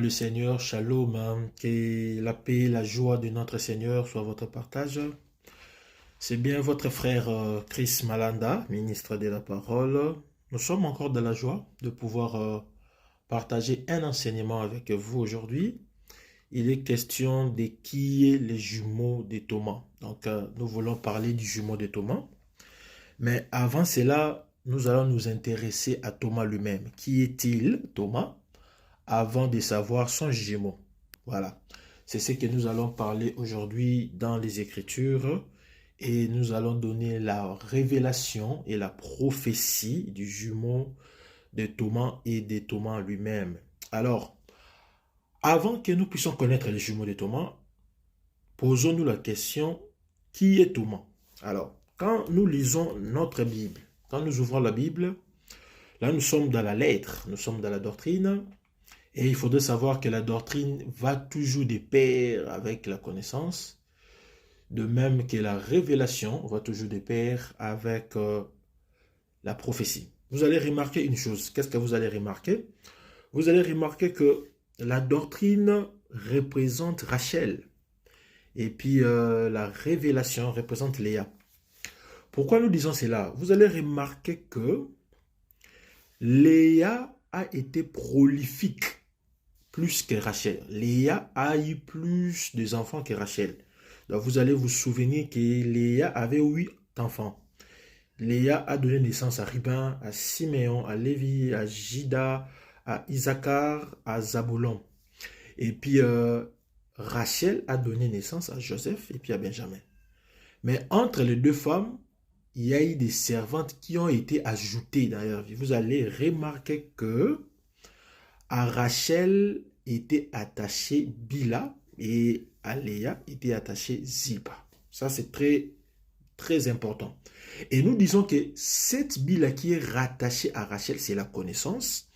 le Seigneur, shalom, que la paix et la joie de notre Seigneur soient votre partage. C'est bien votre frère Chris Malanda, ministre de la parole. Nous sommes encore dans la joie de pouvoir partager un enseignement avec vous aujourd'hui. Il est question de qui est les jumeaux de Thomas. Donc nous voulons parler du jumeau de Thomas. Mais avant cela, nous allons nous intéresser à Thomas lui-même. Qui est-il, Thomas, avant de savoir son jumeau? Voilà. C'est ce que nous allons parler aujourd'hui dans les Écritures. Et nous allons donner la révélation et la prophétie du jumeau de Thomas et de Thomas lui-même. Alors, avant que nous puissions connaître les jumeaux de Thomas, posons-nous la question, qui est Thomas? Alors, quand nous lisons notre Bible, quand nous ouvrons la Bible, là nous sommes dans la lettre, nous sommes dans la doctrine, et il faudrait savoir que la doctrine va toujours de pair avec la connaissance, de même que la révélation va toujours de pair avec la prophétie. Vous allez remarquer une chose. Qu'est-ce que vous allez remarquer? Vous allez remarquer que la doctrine représente Rachel. Et puis la révélation représente Léa. Pourquoi nous disons cela? Vous allez remarquer que Léa a été prolifique plus que Rachel. Léa a eu plus d'enfants que Rachel. Donc vous allez vous souvenir que Léa avait 8 enfants. Léa a donné naissance à Ruben, à Siméon, à Lévi, à Juda, à Issachar, à Zabulon. Et puis Rachel a donné naissance à Joseph et puis à Benjamin. Mais entre les deux femmes, il y a eu des servantes qui ont été ajoutées dans leur vie. Vous allez remarquer que à Rachel était attachée Bila et à Léa était attachée Zilpa. Ça, c'est très, très important. Et nous disons que cette Bila qui est rattachée à Rachel, c'est la connaissance.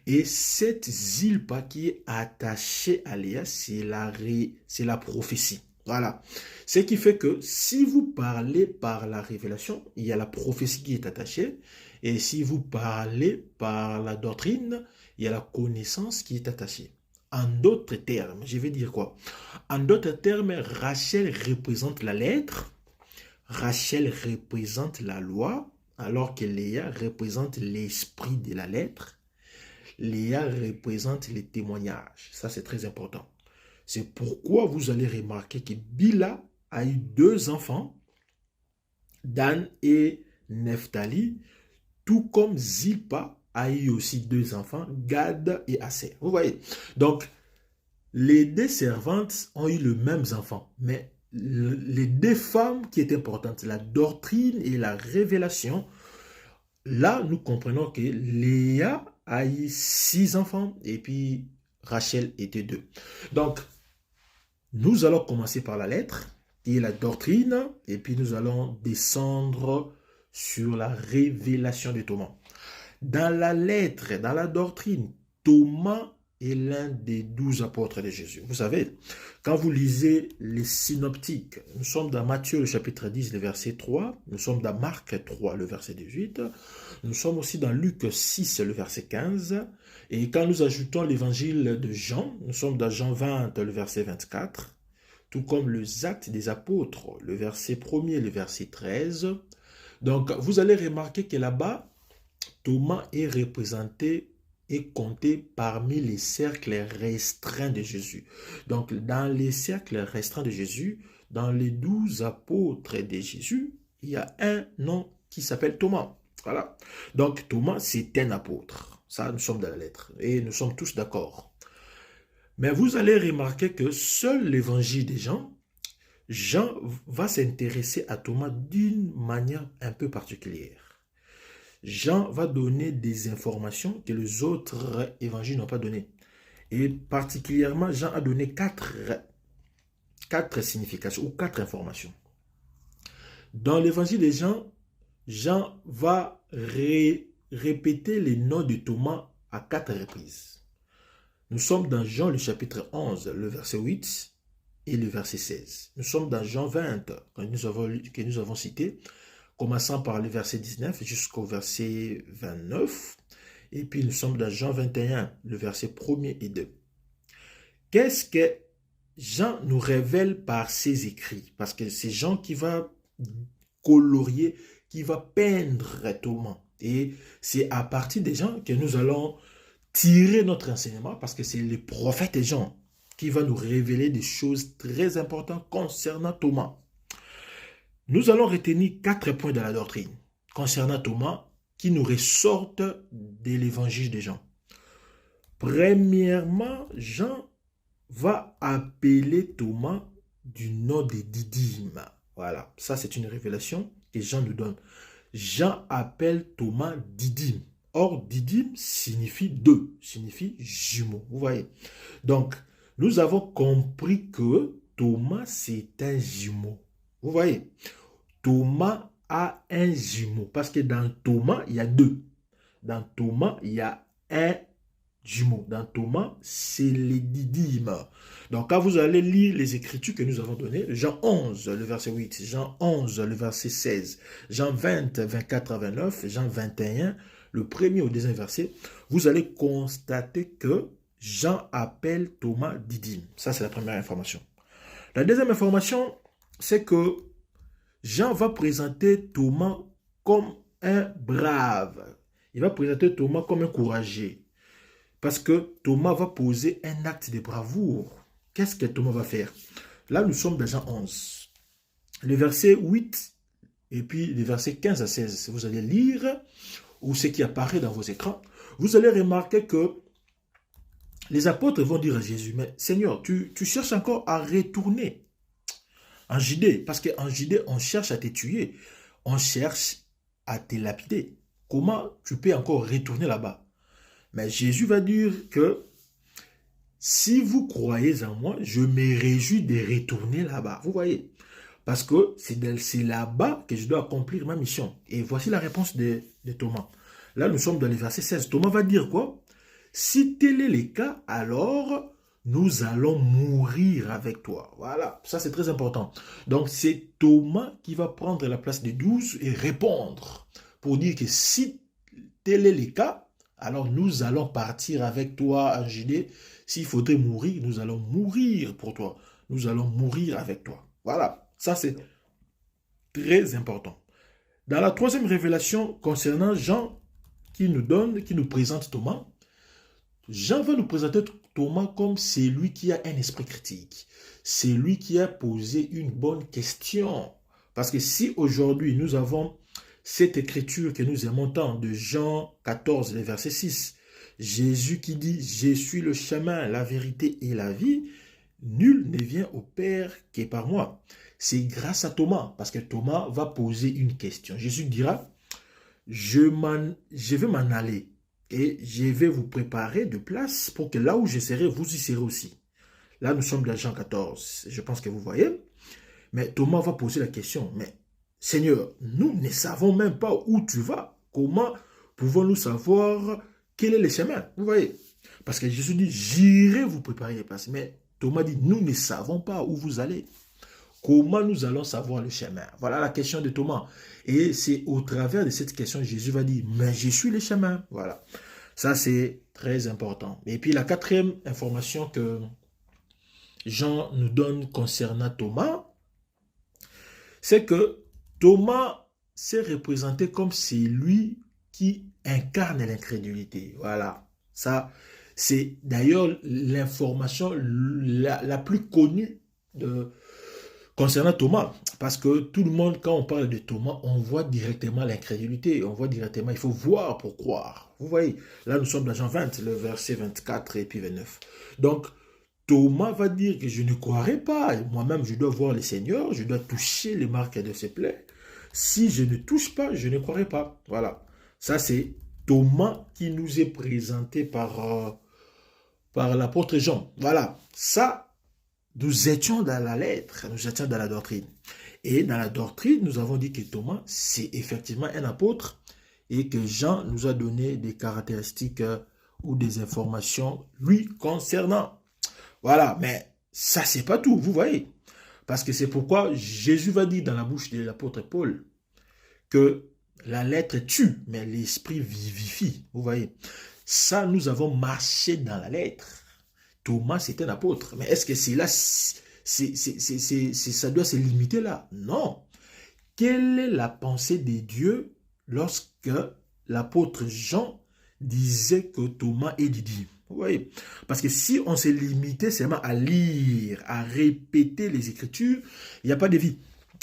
Et cette Zilpa qui est attachée à Léa, c'est la prophétie. Voilà. Ce qui fait que si vous parlez par la révélation, il y a la prophétie qui est attachée. Et si vous parlez par la doctrine, il y a la connaissance qui est attachée. En d'autres termes, je vais dire quoi? En d'autres termes, Rachel représente la lettre, Rachel représente la loi, alors que Léa représente l'esprit de la lettre. Léa représente les témoignages. Ça, c'est très important. C'est pourquoi vous allez remarquer que Bila a eu 2 enfants, Dan et Nephtali, tout comme Zilpa a eu aussi 2 enfants, Gad et Aser. Vous voyez? Donc, les 2 servantes ont eu le même enfant, mais les 2 femmes qui étaient importantes, la doctrine et la révélation, là, nous comprenons que Léa a eu 6 enfants et puis Rachel était 2. Donc, nous allons commencer par la lettre qui est la doctrine et puis nous allons descendre sur la révélation de Thomas. Dans la lettre, dans la doctrine, Thomas est l'un des 12 apôtres de Jésus. Vous savez, quand vous lisez les synoptiques, nous sommes dans Matthieu, le chapitre 10, le verset 3, nous sommes dans Marc 3, le verset 18, nous sommes aussi dans Luc 6, le verset 15, et quand nous ajoutons l'évangile de Jean, nous sommes dans Jean 20, le verset 24, tout comme les actes des apôtres, le verset 1er, le verset 13. Donc, vous allez remarquer que là-bas, Thomas est représenté et compté parmi les cercles restreints de Jésus. Donc, dans les cercles restreints de Jésus, dans les 12 apôtres de Jésus, il y a un nom qui s'appelle Thomas. Voilà. Donc, Thomas, c'est un apôtre. Ça, nous sommes dans la lettre. Et nous sommes tous d'accord. Mais vous allez remarquer que seul l'évangile de Jean, Jean va s'intéresser à Thomas d'une manière un peu particulière. Jean va donner des informations que les autres évangiles n'ont pas données. Et particulièrement, Jean a donné quatre significations ou 4 informations. Dans l'évangile de Jean, Jean va répéter les noms de Thomas à 4 reprises. Nous sommes dans Jean le chapitre 11, le verset 8 et le verset 16. Nous sommes dans Jean 20, que nous avons cité, commençant par le verset 19 jusqu'au verset 29. Et puis nous sommes dans Jean 21, le verset 1er et 2. qu'est-ce que Jean nous révèle par ses écrits? Parce que c'est Jean qui va colorier, qui va peindre Thomas. Et c'est à partir des gens que nous allons tirer notre enseignement, parce que c'est le prophète Jean qui va nous révéler des choses très importantes concernant Thomas. Nous allons retenir 4 points de la doctrine concernant Thomas qui nous ressortent de l'évangile de Jean. Premièrement, Jean va appeler Thomas du nom de Didyme. Voilà, ça c'est une révélation que Jean nous donne. Jean appelle Thomas Didyme. Or, Didyme signifie deux, signifie jumeau. Vous voyez. Donc, nous avons compris que Thomas c'est un jumeau. Vous voyez. Thomas a un jumeau. Parce que dans Thomas, il y a deux. Dans Thomas, il y a un jumeau. Dans Thomas, c'est les Didymes. Donc, quand vous allez lire les écritures que nous avons données, Jean 11, le verset 8, Jean 11, le verset 16, Jean 20, 24 à 29, Jean 21, le premier au deuxième verset, vous allez constater que Jean appelle Thomas Didyme. Ça, c'est la première information. La deuxième information, c'est que Jean va présenter Thomas comme un brave. Il va présenter Thomas comme un courageux. Parce que Thomas va poser un acte de bravoure. Qu'est-ce que Thomas va faire? Là, nous sommes dans Jean 11. Le verset 8 et puis le verset 15 à 16. Vous allez lire, ou ce qui apparaît dans vos écrans. Vous allez remarquer que les apôtres vont dire à Jésus, mais Seigneur, tu cherches encore à retourner en Judée. Parce qu'en Judée, on cherche à te tuer. On cherche à te lapider. Comment tu peux encore retourner là-bas? Mais Jésus va dire que si vous croyez en moi, je me réjouis de retourner là-bas. Vous voyez? Parce que c'est là-bas que je dois accomplir ma mission. Et voici la réponse de Thomas. Là, nous sommes dans le verset 16. Thomas va dire quoi? Si tel est le cas, alors nous allons mourir avec toi. Voilà, ça c'est très important. Donc c'est Thomas qui va prendre la place des 12 et répondre pour dire que si tel est le cas, alors nous allons partir avec toi en Judée. S'il faudrait mourir, nous allons mourir pour toi. Nous allons mourir avec toi. Voilà, ça c'est très important. Dans la troisième révélation concernant Jean, qui nous présente Thomas, Jean va nous présenter Thomas comme celui qui a un esprit critique. C'est lui qui a posé une bonne question. Parce que si aujourd'hui nous avons cette écriture que nous aimons tant de Jean 14, le verset 6, Jésus qui dit « Je suis le chemin, la vérité et la vie, nul ne vient au Père que par moi ». C'est grâce à Thomas, parce que Thomas va poser une question. Jésus dira « Je vais m'en aller et je vais vous préparer de place pour que là où je serai, vous y serez aussi ». Là, nous sommes dans Jean 14, je pense que vous voyez. Mais Thomas va poser la question, mais Seigneur, nous ne savons même pas où tu vas. Comment pouvons-nous savoir quel est le chemin? Vous voyez? Parce que Jésus dit, j'irai vous préparer les places. Mais Thomas dit, nous ne savons pas où vous allez. Comment nous allons savoir le chemin? Voilà la question de Thomas. Et c'est au travers de cette question, Jésus va dire, mais je suis le chemin. Voilà. Ça, c'est très important. Et puis la quatrième information que Jean nous donne concernant Thomas, c'est que Thomas s'est représenté comme celui qui incarne l'incrédulité. Voilà. Ça, c'est d'ailleurs l'information la plus connue concernant Thomas. Parce que tout le monde, quand on parle de Thomas, on voit directement l'incrédulité. On voit directement, il faut voir pour croire. Vous voyez, là nous sommes dans Jean 20, le verset 24 et puis 29. Donc, Thomas va dire que je ne croirai pas. Moi-même, je dois voir le Seigneur, je dois toucher les marques de ses plaies. Si je ne touche pas, je ne croirai pas. Voilà. Ça, c'est Thomas qui nous est présenté par l'apôtre Jean. Voilà. Ça, nous étions dans la lettre, nous étions dans la doctrine. Et dans la doctrine, nous avons dit que Thomas, c'est effectivement un apôtre et que Jean nous a donné des caractéristiques ou des informations lui concernant. Voilà, mais ça, c'est pas tout, vous voyez. Parce que c'est pourquoi Jésus va dire dans la bouche de l'apôtre Paul que la lettre tue, mais l'esprit vivifie. Vous voyez. Ça, nous avons marché dans la lettre. Thomas, c'est un apôtre. Mais est-ce que c'est là, ça doit se limiter là? Non. Quelle est la pensée de Dieu lorsque l'apôtre Jean disait que Thomas est Didyme? Vous voyez? Parce que si on se limitait seulement à lire, à répéter les Écritures, il n'y a pas de vie.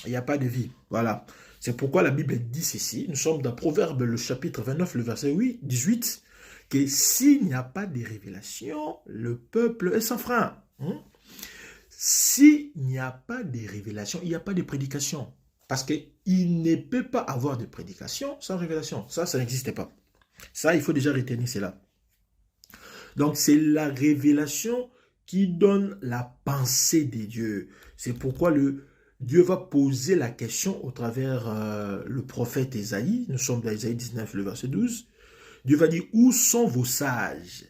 Il n'y a pas de vie. Voilà. C'est pourquoi la Bible dit ceci. Nous sommes dans Proverbe, le chapitre 29, le verset 18, que s'il n'y a pas de révélation, le peuple est sans frein. S'il n'y a pas de révélation, il n'y a pas de prédication. Parce qu'il ne peut pas avoir de prédication sans révélation. Ça n'existe pas. Ça, il faut déjà retenir cela. Donc, c'est la révélation qui donne la pensée de Dieu. C'est pourquoi Dieu va poser la question au travers le prophète Ésaïe. Nous sommes dans Ésaïe 19, le verset 12. Dieu va dire, où sont vos sages?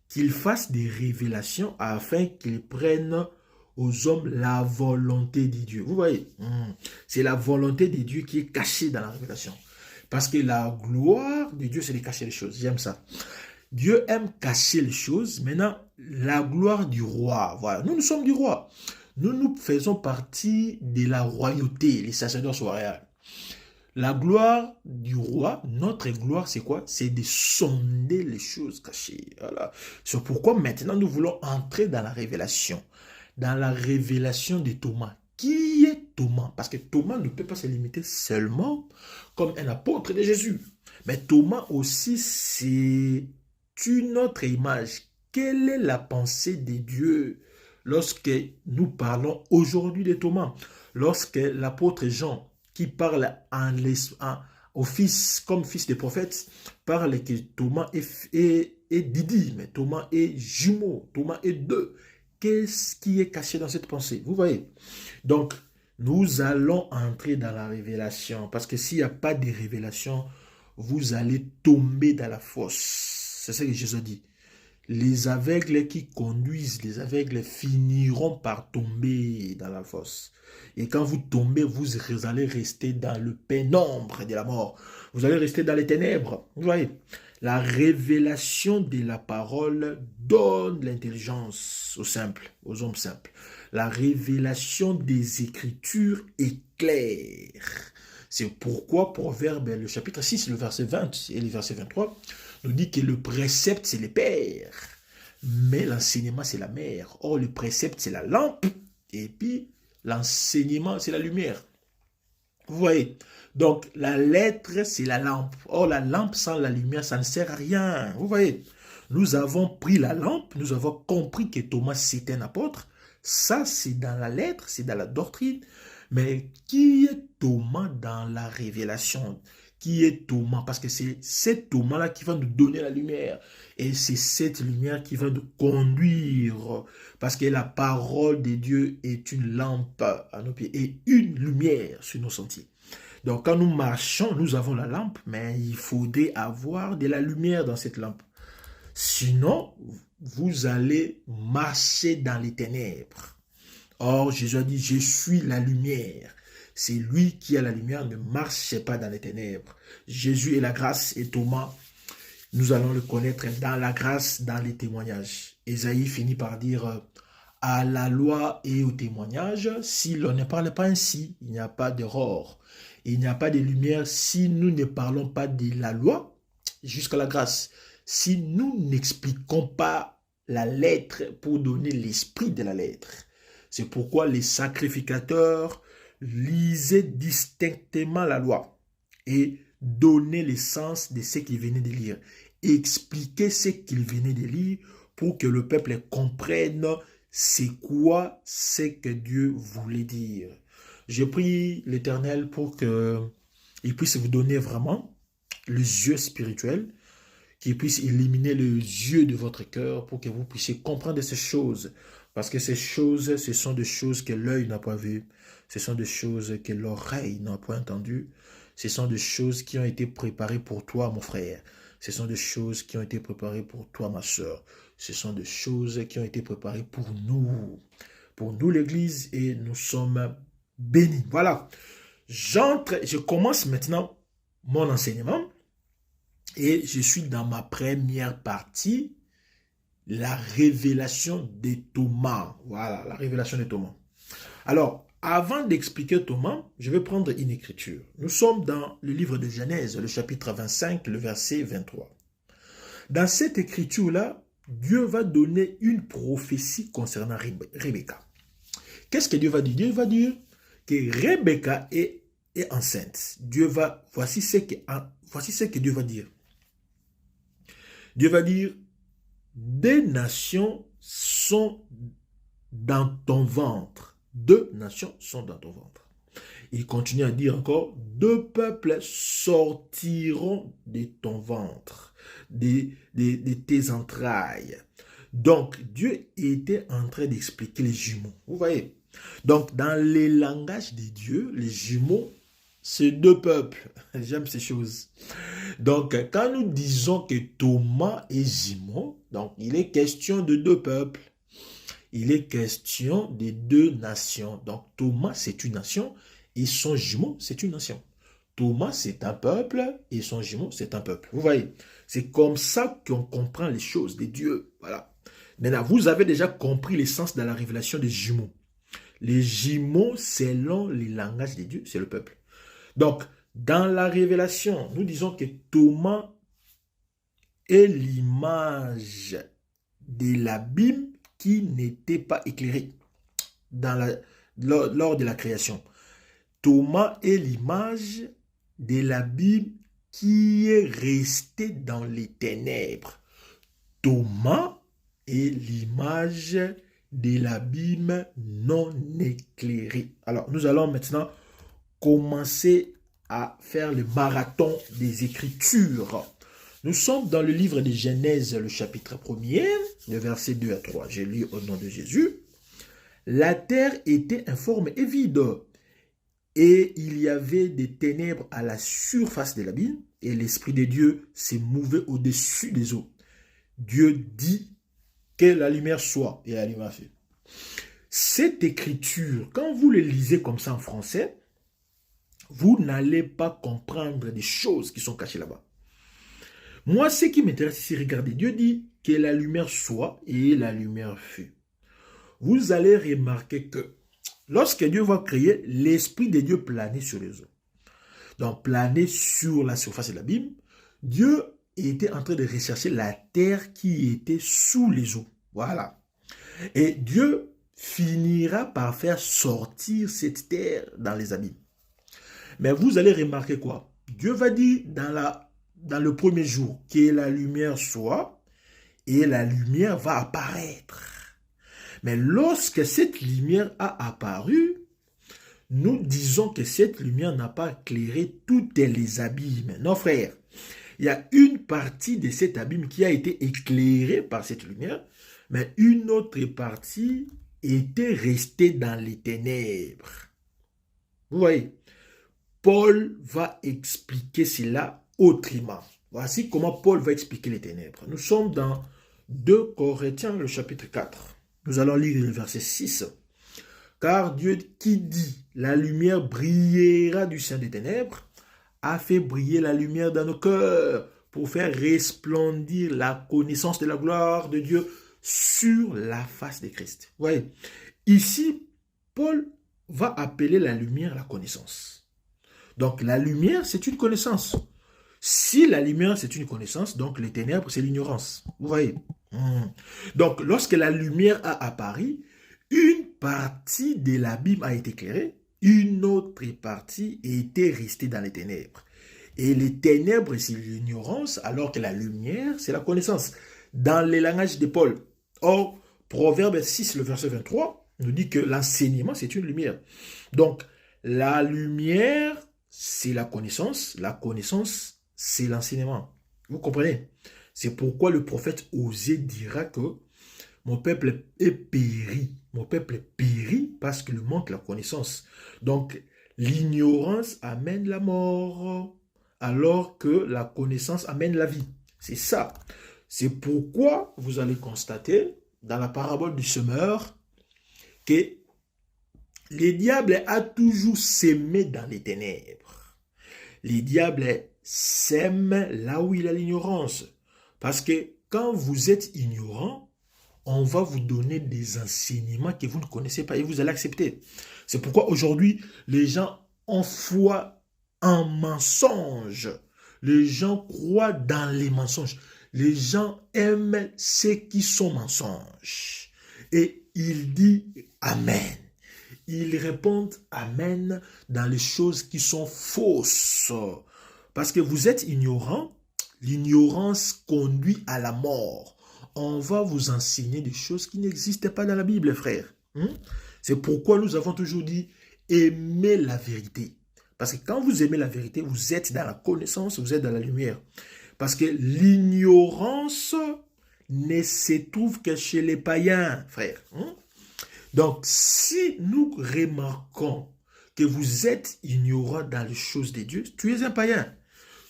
Qu'ils fassent des révélations afin qu'ils prennent aux hommes la volonté de Dieu. Vous voyez, c'est la volonté de Dieu qui est cachée dans la révélation. Parce que la gloire de Dieu, c'est de cacher les choses. J'aime ça. Dieu aime cacher les choses. Maintenant, la gloire du roi. Voilà, nous sommes du roi. Nous faisons partie de la royauté, les sacerdoces royales. La gloire du roi, notre gloire, c'est quoi? C'est de sonder les choses cachées. Voilà. C'est pourquoi maintenant nous voulons entrer dans la révélation. Dans la révélation de Thomas. Qui est Thomas? Parce que Thomas ne peut pas se limiter seulement comme un apôtre de Jésus. Mais Thomas aussi, c'est une autre image. Quelle est la pensée de Dieu lorsque nous parlons aujourd'hui de Thomas? Lorsque l'apôtre Jean, qui parle au fils, comme fils des prophètes, parle que Thomas est Didi, mais Thomas est jumeau, Thomas est deux. Qu'est-ce qui est caché dans cette pensée? Vous voyez? Donc, nous allons entrer dans la révélation, parce que s'il n'y a pas de révélation, vous allez tomber dans la fosse. C'est ce que Jésus dit. Les aveugles qui conduisent, les aveugles finiront par tomber dans la fosse. Et quand vous tombez, vous allez rester dans le pénombre de la mort. Vous allez rester dans les ténèbres. Vous voyez, la révélation de la parole donne l'intelligence aux simples, aux hommes simples. La révélation des Écritures éclaire. C'est pourquoi Proverbe, le chapitre 6, le verset 20 et le verset 23, nous dit que le précepte, c'est le père, mais l'enseignement, c'est la mère. Or, le précepte, c'est la lampe, et puis l'enseignement, c'est la lumière. Vous voyez? Donc, la lettre, c'est la lampe. Or, la lampe sans la lumière, ça ne sert à rien. Vous voyez? Nous avons pris la lampe, nous avons compris que Thomas, c'est un apôtre. Ça, c'est dans la lettre, c'est dans la doctrine. Mais qui est Thomas dans la révélation? Qui est Thomas? Parce que c'est cet Thomas-là qui va nous donner la lumière. Et c'est cette lumière qui va nous conduire. Parce que la parole de Dieu est une lampe à nos pieds et une lumière sur nos sentiers. Donc quand nous marchons, nous avons la lampe, mais il faudrait avoir de la lumière dans cette lampe. Sinon, vous allez marcher dans les ténèbres. Or, Jésus a dit, je suis la lumière. C'est lui qui a la lumière, ne marchez pas dans les ténèbres. Jésus est la grâce et Thomas, nous allons le connaître dans la grâce, dans les témoignages. Ésaïe finit par dire, à la loi et au témoignage, si l'on ne parle pas ainsi, il n'y a pas d'aurore. Il n'y a pas de lumière si nous ne parlons pas de la loi jusqu'à la grâce. Si nous n'expliquons pas la lettre pour donner l'esprit de la lettre. C'est pourquoi les sacrificateurs lisaient distinctement la loi et donnaient le sens de ce qu'ils venaient de lire. Expliquaient ce qu'ils venaient de lire pour que le peuple comprenne c'est quoi ce que Dieu voulait dire. Je prie l'Éternel pour qu'il puisse vous donner vraiment les yeux spirituels, qu'il puisse éliminer les yeux de votre cœur pour que vous puissiez comprendre ces choses. Parce que ces choses, ce sont des choses que l'œil n'a pas vues. Ce sont des choses que l'oreille n'a pas entendues. Ce sont des choses qui ont été préparées pour toi, mon frère. Ce sont des choses qui ont été préparées pour toi, ma soeur. Ce sont des choses qui ont été préparées pour nous l'Église, et nous sommes bénis. Voilà. Je commence maintenant mon enseignement et je suis dans ma première partie. la révélation de Thomas. Voilà, la révélation de Thomas. Alors, avant d'expliquer Thomas, je vais prendre une écriture. Nous sommes dans le livre de Genèse, le chapitre 25, le verset 23. Dans cette écriture-là, Dieu va donner une prophétie concernant Rebecca. Qu'est-ce que Dieu va dire? Dieu va dire que Rebecca est enceinte. Voici ce que Dieu va dire. Dieu va dire, des nations sont dans ton ventre. 2 nations sont dans ton ventre. Il continue à dire encore, 2 peuples sortiront de ton ventre, de tes entrailles. Donc, Dieu était en train d'expliquer les jumeaux. Vous voyez? Donc, dans les langages de Dieu, les jumeaux, c'est 2 peuples. J'aime ces choses. Donc, quand nous disons que Thomas est jumeau, donc il est question de 2 peuples. Il est question de 2 nations. Donc, Thomas, c'est une nation et son jumeau, c'est une nation. Thomas, c'est un peuple et son jumeau, c'est un peuple. Vous voyez, c'est comme ça qu'on comprend les choses de Dieu. Voilà. Maintenant, vous avez déjà compris l'essence de la révélation des jumeaux. Les jumeaux, selon les langages de Dieu, c'est le peuple. Donc, dans la révélation, nous disons que Thomas est l'image de l'abîme qui n'était pas éclairé lors de la création. Thomas est l'image de l'abîme qui est resté dans les ténèbres. Thomas est l'image de l'abîme non éclairé. Alors, nous allons maintenant commencer à faire le marathon des Écritures. Nous sommes dans le livre de Genèse, le chapitre 1er, le verset 2 à 3. Je lis au nom de Jésus. La terre était informe et vide, et il y avait des ténèbres à la surface de l'abîme, et l'Esprit de Dieu se mouvait au-dessus des eaux. Dieu dit que la lumière soit, et la lumière fut. Cette écriture, quand vous le lisez comme ça en français, vous n'allez pas comprendre des choses qui sont cachées là-bas. Moi, ce qui m'intéresse ici, regardez, Dieu dit que la lumière soit et la lumière fut. Vous allez remarquer que lorsque Dieu va créer, l'Esprit de Dieu planait sur les eaux. Donc, planer sur la surface de l'abîme, Dieu était en train de rechercher la terre qui était sous les eaux. Voilà. Et Dieu finira par faire sortir cette terre dans les abîmes. Mais vous allez remarquer quoi? Dieu va dire dans le premier jour que la lumière soit et la lumière va apparaître. Mais lorsque cette lumière a apparu, nous disons que cette lumière n'a pas éclairé toutes les abîmes. Non, frère, il y a une partie de cet abîme qui a été éclairée par cette lumière, mais une autre partie était restée dans les ténèbres. Vous voyez, Paul va expliquer cela autrement. Voici comment Paul va expliquer les ténèbres. Nous sommes dans 2 Corinthiens, le chapitre 4. Nous allons lire le verset 6. Car Dieu qui dit, la lumière brillera du sein des ténèbres, a fait briller la lumière dans nos cœurs pour faire resplendir la connaissance de la gloire de Dieu sur la face de Christ. Vous voyez, ici, Paul va appeler la lumière la connaissance. Donc, la lumière, c'est une connaissance. Si la lumière, c'est une connaissance, donc les ténèbres, c'est l'ignorance. Vous voyez? Donc, lorsque la lumière a apparu, une partie de l'abîme a été éclairée, une autre partie était restée dans les ténèbres. Et les ténèbres, c'est l'ignorance, alors que la lumière, c'est la connaissance. Dans les langages de Paul. Or, Proverbe 6, le verset 23, nous dit que l'enseignement, c'est une lumière. Donc, la lumière, c'est la connaissance, c'est l'enseignement. Vous comprenez? C'est pourquoi le prophète Osée dira que mon peuple est péri. Mon peuple est péri parce qu'il manque la connaissance. Donc, l'ignorance amène la mort, alors que la connaissance amène la vie. C'est ça. C'est pourquoi vous allez constater, dans la parabole du semeur, que le diable a toujours sémé dans les ténèbres. Le diable sème là où il y a l'ignorance. Parce que quand vous êtes ignorant, on va vous donner des enseignements que vous ne connaissez pas et vous allez accepter. C'est pourquoi aujourd'hui, les gens ont foi en mensonge. Les gens croient dans les mensonges. Les gens aiment ceux qui sont mensonges. Et il dit Amen. Ils répondent Amen dans les choses qui sont fausses. Parce que vous êtes ignorant, l'ignorance conduit à la mort. On va vous enseigner des choses qui n'existent pas dans la Bible, frère. C'est pourquoi nous avons toujours dit aimez la vérité. Parce que quand vous aimez la vérité, vous êtes dans la connaissance, vous êtes dans la lumière. Parce que l'ignorance ne se trouve que chez les païens, frère. Donc, si nous remarquons que vous êtes ignorant dans les choses de Dieu, tu es un païen.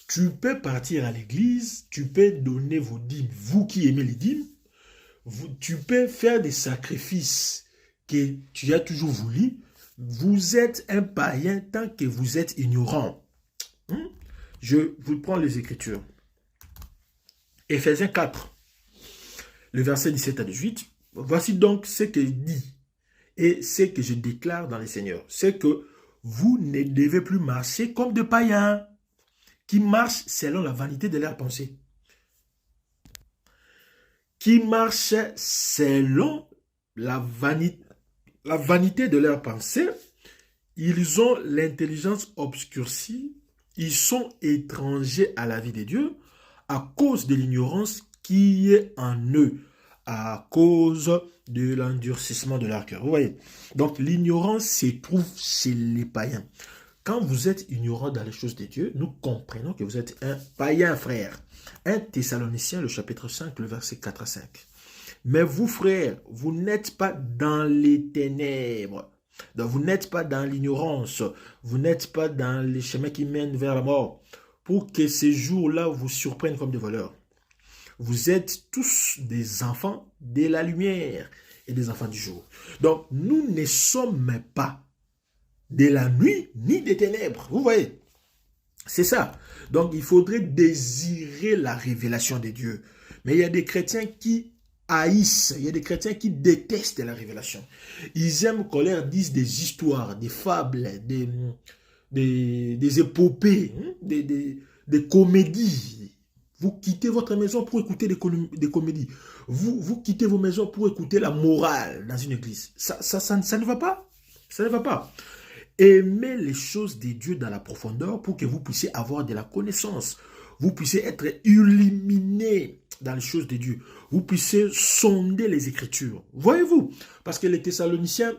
Tu peux partir à l'église, tu peux donner vos dîmes, vous qui aimez les dîmes, tu peux faire des sacrifices que tu as toujours voulu. Vous êtes un païen tant que vous êtes ignorant. Je vous prends les Écritures. Éphésiens 4, le verset 17 à 18. Voici donc ce que dit et ce que je déclare dans les Seigneurs. C'est que vous ne devez plus marcher comme des païens qui marchent selon la vanité de leurs pensées. Qui marchent selon la vanité de leurs pensées. Ils ont l'intelligence obscurcie. Ils sont étrangers à la vie de Dieu à cause de l'ignorance qui est en eux, à cause de l'endurcissement de leur cœur. Vous voyez? Donc, l'ignorance se trouve chez les païens. Quand vous êtes ignorant dans les choses de Dieu, nous comprenons que vous êtes un païen, frère. 1 Thessaloniciens, le chapitre 5, le verset 4 à 5. Mais vous, frères, vous n'êtes pas dans les ténèbres. Donc, vous n'êtes pas dans l'ignorance. Vous n'êtes pas dans les chemins qui mènent vers la mort. Pour que ces jours-là vous surprennent comme des voleurs. Vous êtes tous des enfants de la lumière et des enfants du jour. Donc, nous ne sommes pas de la nuit ni des ténèbres. Vous voyez? C'est ça. Donc, il faudrait désirer la révélation de Dieu. Mais il y a des chrétiens qui haïssent, il y a des chrétiens qui détestent la révélation. Ils aiment qu'on leur dise des histoires, des fables, des épopées, des comédies. Vous quittez votre maison pour écouter des comédies. Vous quittez vos maisons pour écouter la morale dans une église. Ça ne va pas. Ça ne va pas. Aimez les choses de Dieu dans la profondeur pour que vous puissiez avoir de la connaissance. Vous puissiez être illuminé dans les choses de Dieu. Vous puissiez sonder les Écritures. Voyez-vous? Parce que les Thessaloniciens,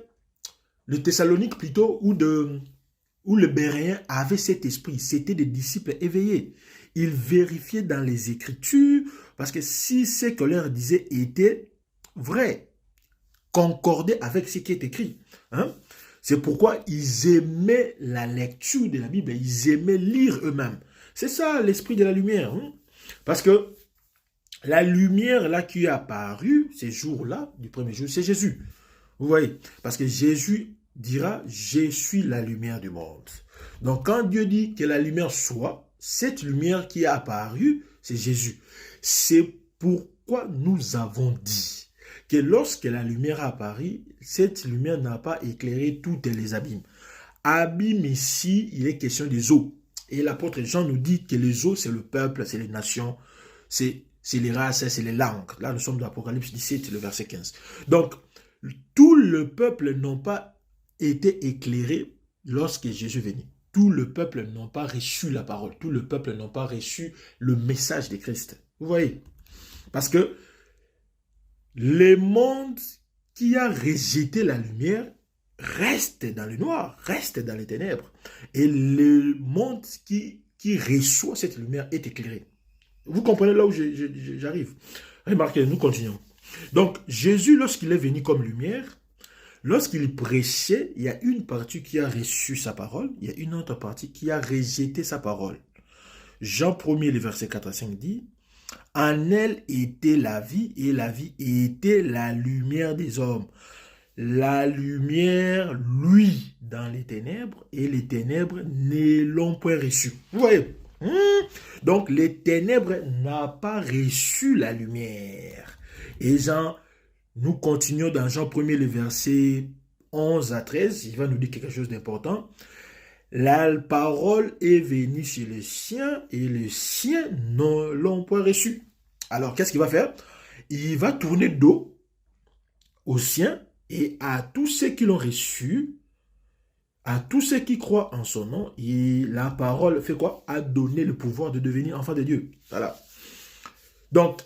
les Thessaloniques plutôt, ou le Béréen avaient cet esprit. C'était des disciples éveillés. Ils vérifiaient dans les Écritures parce que si ce que leur disait était vrai, concordait avec ce qui est écrit. C'est pourquoi ils aimaient la lecture de la Bible. Ils aimaient lire eux-mêmes. C'est ça l'esprit de la lumière. Parce que la lumière là qui est apparue ces jours-là, du premier jour, c'est Jésus. Vous voyez? Parce que Jésus dira, je suis la lumière du monde. Donc quand Dieu dit que la lumière soit, cette lumière qui est apparue, c'est Jésus. C'est pourquoi nous avons dit que lorsque la lumière a apparu, cette lumière n'a pas éclairé toutes les abîmes. Abîme ici, il est question des eaux. Et l'apôtre Jean nous dit que les eaux, c'est le peuple, c'est les nations, c'est les races, c'est les langues. Là, nous sommes dans l'Apocalypse 17, le verset 15. Donc, tout le peuple n'a pas été éclairé lorsque Jésus venait. Tout le peuple n'a pas reçu la parole. Tout le peuple n'a pas reçu le message de Christ. Vous voyez? Parce que le monde qui a rejeté la lumière reste dans le noir, reste dans les ténèbres. Et le monde qui reçoit cette lumière est éclairé. Vous comprenez là où j'arrive? Remarquez, nous continuons. Donc, Jésus, lorsqu'il est venu comme lumière, lorsqu'il prêchait, il y a une partie qui a reçu sa parole, il y a une autre partie qui a rejeté sa parole. Jean 1er, le verset 4 à 5 dit, « En elle était la vie, et la vie était la lumière des hommes. La lumière, lui, dans les ténèbres, et les ténèbres ne l'ont point reçue. » Vous voyez? Donc, les ténèbres n'ont pas reçu la lumière. Et Jean Nous continuons dans Jean 1er, le verset 11 à 13. Il va nous dire quelque chose d'important. La parole est venue chez les siens et les siens ne l'ont pas reçue. Alors, qu'est-ce qu'il va faire? Il va tourner dos aux siens et à tous ceux qui l'ont reçu, à tous ceux qui croient en son nom. Et la parole fait quoi? A donné le pouvoir de devenir enfant de Dieu. Voilà. Donc,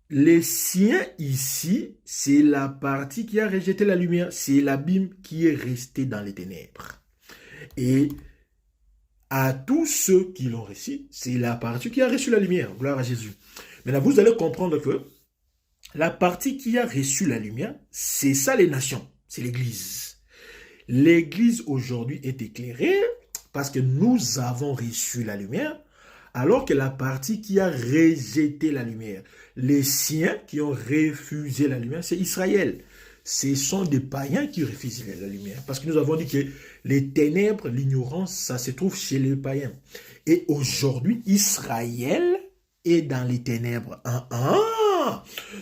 les siens ici, c'est la partie qui a rejeté la lumière. C'est l'abîme qui est resté dans les ténèbres. Et à tous ceux qui l'ont reçu, c'est la partie qui a reçu la lumière. Gloire à Jésus. Maintenant, vous allez comprendre que la partie qui a reçu la lumière, c'est ça les nations, c'est l'Église. L'Église aujourd'hui est éclairée parce que nous avons reçu la lumière, alors que la partie qui a rejeté la lumière, les siens qui ont refusé la lumière, c'est Israël. Ce sont des païens qui refusent la lumière. Parce que nous avons dit que les ténèbres, l'ignorance, ça se trouve chez les païens. Et aujourd'hui, Israël est dans les ténèbres.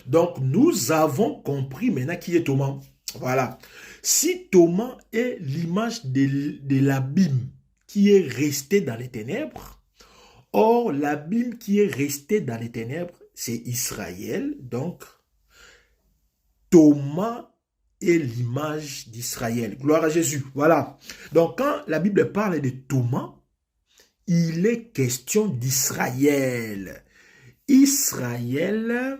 Donc, nous avons compris maintenant qui est Thomas. Voilà. Si Thomas est l'image de l'abîme qui est resté dans les ténèbres, or, l'abîme qui est resté dans les ténèbres, c'est Israël. Donc, Thomas est l'image d'Israël. Gloire à Jésus. Voilà. Donc, quand la Bible parle de Thomas, il est question d'Israël. Israël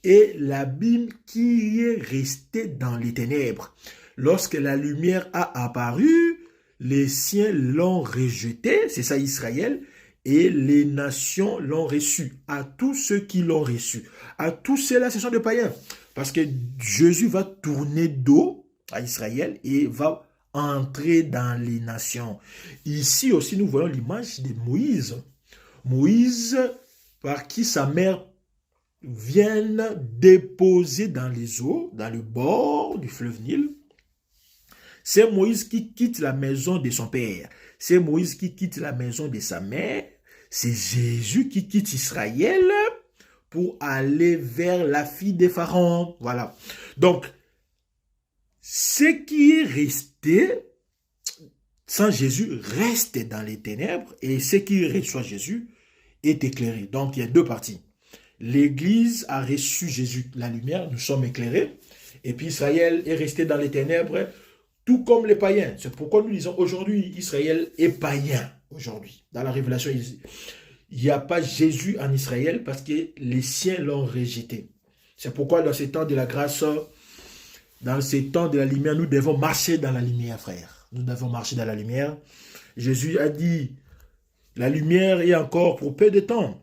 est l'abîme qui est resté dans les ténèbres. Lorsque la lumière a apparu, les siens l'ont rejeté, c'est ça Israël, et les nations l'ont reçu. À tous ceux qui l'ont reçu. À tous ceux-là, ce sont des païens. Parce que Jésus va tourner dos à Israël et va entrer dans les nations. Ici aussi, nous voyons l'image de Moïse. Moïse, par qui sa mère vient déposer dans les eaux, dans le bord du fleuve Nil. C'est Moïse qui quitte la maison de son père. C'est Moïse qui quitte la maison de sa mère. C'est Jésus qui quitte Israël pour aller vers la fille de Pharaon. Voilà. Donc, ce qui est resté sans Jésus reste dans les ténèbres et ce qui reçoit Jésus est éclairé. Donc, il y a deux parties. L'Église a reçu Jésus, la lumière, nous sommes éclairés. Et puis Israël est resté dans les ténèbres, tout comme les païens. C'est pourquoi nous disons aujourd'hui, Israël est païen. Aujourd'hui, dans la Révélation, il n'y a pas Jésus en Israël parce que les siens l'ont rejeté. C'est pourquoi dans ces temps de la grâce, dans ces temps de la lumière, nous devons marcher dans la lumière, frère. Nous devons marcher dans la lumière. Jésus a dit, la lumière est encore pour peu de temps.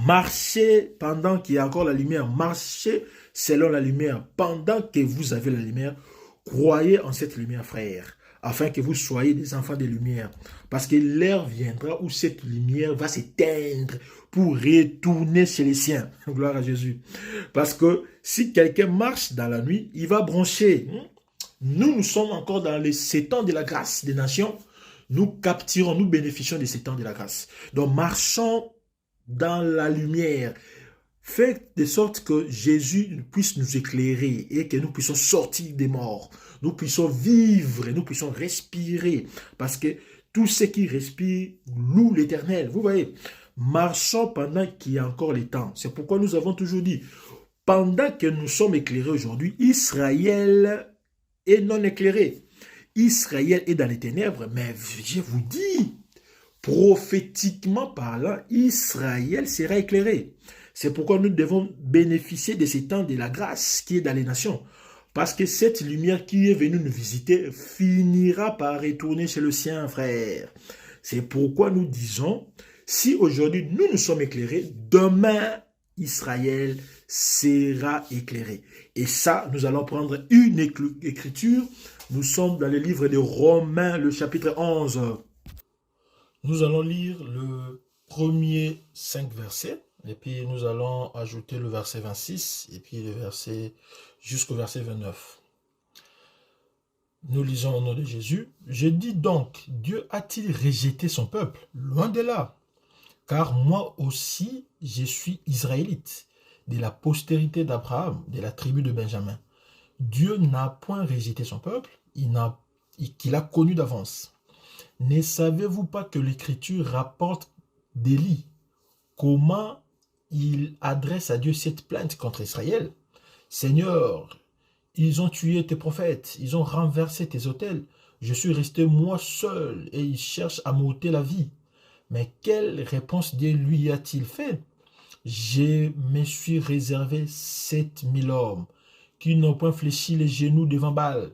Marchez pendant qu'il y a encore la lumière. Marchez selon la lumière. Pendant que vous avez la lumière, croyez en cette lumière, frère, afin que vous soyez des enfants de lumière. Parce que l'heure viendra où cette lumière va s'éteindre pour retourner chez les siens. Gloire à Jésus. Parce que si quelqu'un marche dans la nuit, il va broncher. Nous sommes encore dans ces temps de la grâce des nations. Nous capturons, nous bénéficions de ces temps de la grâce. Donc marchons dans la lumière. Faites de sorte que Jésus puisse nous éclairer et que nous puissions sortir des morts. Nous puissions vivre, nous puissions respirer. Parce que tous ceux qui respirent louent l'Éternel. Vous voyez, marchons pendant qu'il y a encore le temps. C'est pourquoi nous avons toujours dit, pendant que nous sommes éclairés aujourd'hui, Israël est non éclairé. Israël est dans les ténèbres, mais je vous dis, prophétiquement parlant, Israël sera éclairé. C'est pourquoi nous devons bénéficier de ces temps de la grâce qui est dans les nations. Parce que cette lumière qui est venue nous visiter finira par retourner chez le sien, frère. C'est pourquoi nous disons, si aujourd'hui nous sommes éclairés, demain Israël sera éclairé. Et ça, nous allons prendre une écriture. Nous sommes dans le livre de Romains, le chapitre 11. Nous allons lire le premier 5 versets. Et puis nous allons ajouter le verset 26 et puis le verset jusqu'au verset 29. Nous lisons au nom de Jésus. Je dis donc, Dieu a-t-il rejeté son peuple? Loin de là. Car moi aussi, je suis israélite. de la postérité d'Abraham, de la tribu de Benjamin. Dieu n'a point rejeté son peuple, qu'il a connu d'avance. Ne savez-vous pas que l'Écriture rapporte d'Élie comment il adresse à Dieu cette plainte contre Israël? Seigneur, ils ont tué tes prophètes, ils ont renversé tes autels. Je suis resté moi seul et ils cherchent à m'ôter la vie. Mais quelle réponse Dieu lui a-t-il fait? Je me suis réservé 7000 hommes qui n'ont point fléchi les genoux devant Baal.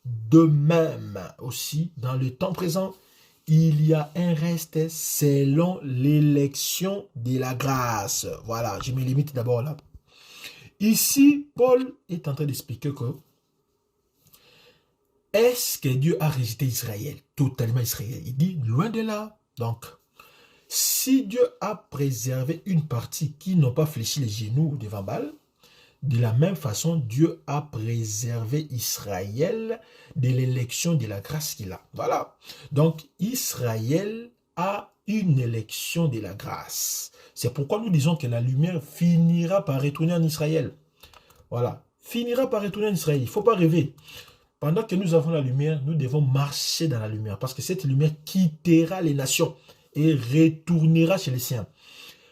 De même aussi, dans le temps présent, il y a un reste selon l'élection de la grâce. Voilà, je me limite d'abord là. Ici, Paul est en train d'expliquer que est-ce que Dieu a rejeté Israël, totalement Israël? Il dit, loin de là. Donc, si Dieu a préservé une partie qui n'ont pas fléchi les genoux devant Baal, de la même façon, Dieu a préservé Israël de l'élection de la grâce qu'il a. Voilà. Donc, Israël a une élection de la grâce. C'est pourquoi nous disons que la lumière finira par retourner en Israël. Voilà. Finira par retourner en Israël. Il ne faut pas rêver. Pendant que nous avons la lumière, nous devons marcher dans la lumière. Parce que cette lumière quittera les nations et retournera chez les siens.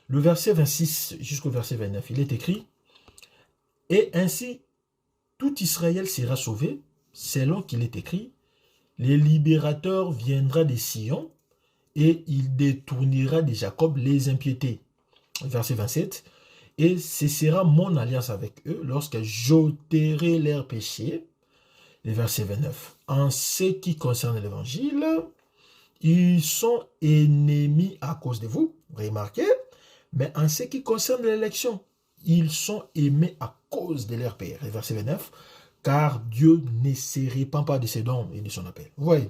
Le verset 26 jusqu'au verset 29, il est écrit: et ainsi, tout Israël sera sauvé, selon qu'il est écrit, le libérateur viendra de Sion, et il détournera de Jacob les impiétés. Verset 27, et ce sera mon alliance avec eux, lorsque j'ôterai leurs péchés. Le verset 29, en ce qui concerne l'évangile, ils sont ennemis à cause de vous, remarquez, mais en ce qui concerne l'élection, ils sont aimés à cause de leur père. Verset 29, car Dieu ne se répand pas de ses dons et de son appel. Vous voyez,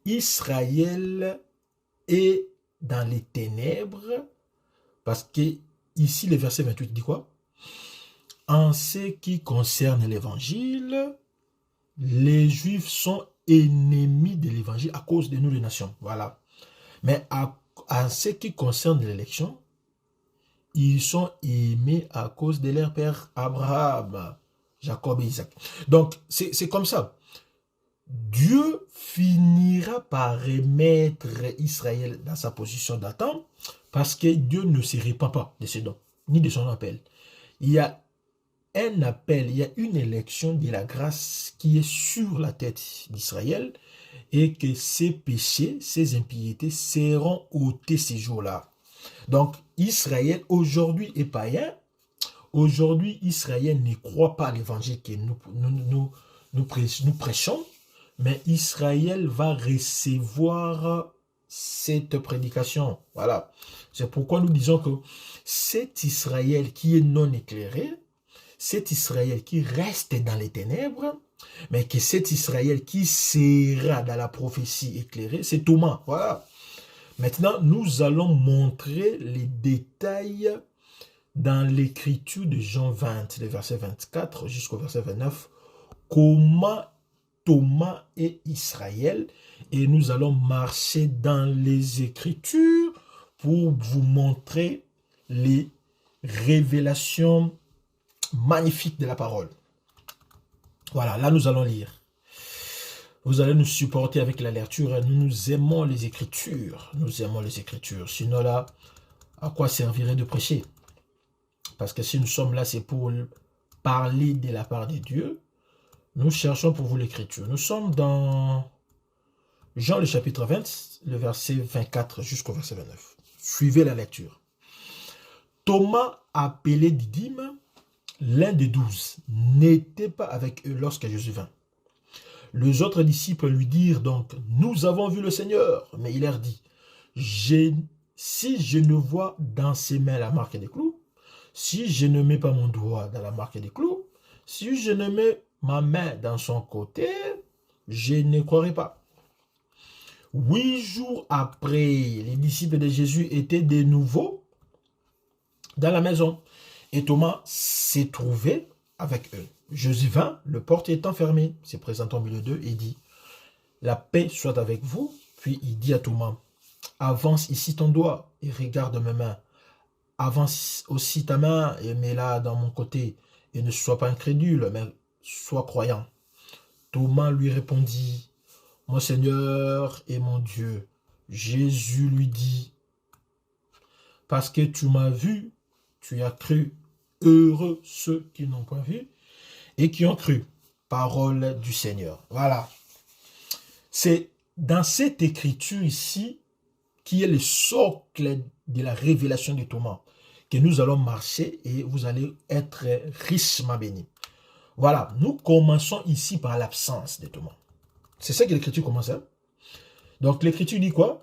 Israël est dans les ténèbres, parce que ici le verset 28 dit quoi? En ce qui concerne l'évangile, les Juifs sont ennemis de l'évangile à cause de nous les nations. Voilà. Mais en ce qui concerne l'élection, ils sont aimés à cause de leur père Abraham, Jacob et Isaac. Donc, c'est comme ça. Dieu finira par remettre Israël dans sa position d'attente parce que Dieu ne se répand pas de ses dons, ni de son appel. Il y a un appel, il y a une élection de la grâce qui est sur la tête d'Israël et que ses péchés, ses impiétés seront ôtés ces jours-là. Donc, Israël aujourd'hui est païen. Aujourd'hui, Israël ne croit pas à l'évangile que nous prêchons, mais Israël va recevoir cette prédication. Voilà. C'est pourquoi nous disons que cet Israël qui est non éclairé, cet Israël qui reste dans les ténèbres, mais que cet Israël qui sera dans la prophétie éclairée, c'est Thomas. Voilà. Maintenant, nous allons montrer les détails dans l'écriture de Jean 20, le verset 24 jusqu'au verset 29, comment Thomas et Israël, et nous allons marcher dans les Écritures pour vous montrer les révélations magnifiques de la parole. Voilà, là nous allons lire. Vous allez nous supporter avec la lecture. Nous aimons les Écritures. Nous aimons les Écritures. Sinon là, à quoi servirait de prêcher? Parce que si nous sommes là, c'est pour parler de la part de Dieu. Nous cherchons pour vous l'Écriture. Nous sommes dans Jean le chapitre 20, le verset 24 jusqu'au verset 29. Suivez la lecture. Thomas, appelé Didyme, l'un des 12, n'était pas avec eux lorsque Jésus vint. Les autres disciples lui dirent donc, nous avons vu le Seigneur. Mais il leur dit, si je ne vois dans ses mains la marque des clous, si je ne mets pas mon doigt dans la marque des clous, si je ne mets ma main dans son côté, je ne croirai pas. 8 jours après, les disciples de Jésus étaient de nouveau dans la maison. Et Thomas s'est trouvé avec eux. Jésus vint, le porte étant fermé, se présentant au milieu d'eux et dit, la paix soit avec vous. Puis il dit à Thomas, avance ici ton doigt et regarde mes mains. avance aussi ta main et mets-la dans mon côté, et ne sois pas incrédule, mais sois croyant. Thomas lui répondit, mon Seigneur et mon Dieu. Jésus lui dit, parce que tu m'as vu, tu as cru. Heureux ceux qui n'ont pas vu et qui ont cru. Parole du Seigneur. Voilà. C'est dans cette écriture ici qui est le socle de la révélation de Thomas que nous allons marcher et vous allez être richement bénis. Voilà, nous commençons ici par l'absence de Thomas. C'est ça que l'écriture commence. Hein? Donc l'écriture dit quoi?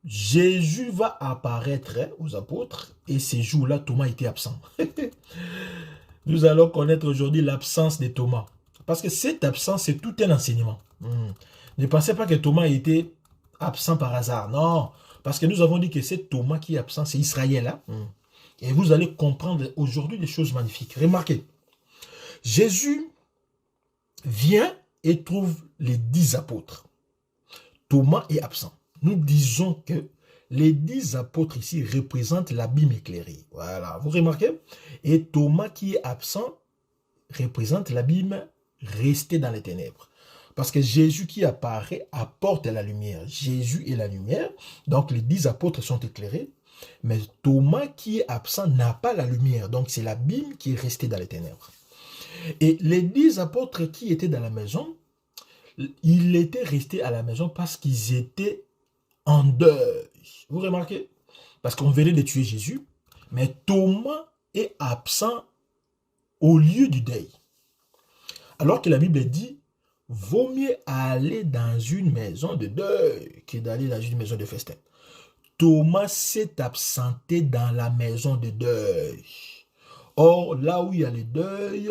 Jésus va apparaître aux apôtres et ces jours-là, Thomas était absent. Nous allons connaître aujourd'hui l'absence de Thomas. Parce que cette absence, c'est tout un enseignement. Ne pensez pas que Thomas était absent par hasard. Non, parce que nous avons dit que c'est Thomas qui est absent, c'est Israël. Hein? Et vous allez comprendre aujourd'hui des choses magnifiques. Remarquez, Jésus vient et trouve les 10 apôtres. Thomas est absent. Nous disons que les 10 apôtres ici représentent l'abîme éclairé. Voilà, vous remarquez? Et Thomas qui est absent représente l'abîme resté dans les ténèbres. Parce que Jésus qui apparaît apporte la lumière. Jésus est la lumière. Donc les 10 apôtres sont éclairés. Mais Thomas qui est absent n'a pas la lumière. Donc c'est l'abîme qui est resté dans les ténèbres. Et les 10 apôtres qui étaient dans la maison, ils étaient restés à la maison parce qu'ils étaient en deuil. Vous remarquez? Parce qu'on venait de tuer Jésus. Mais Thomas est absent au lieu du deuil. Alors que la Bible dit, vaut mieux aller dans une maison de deuil que d'aller dans une maison de festin. Thomas s'est absenté dans la maison de deuil. Or, là où il y a le deuil,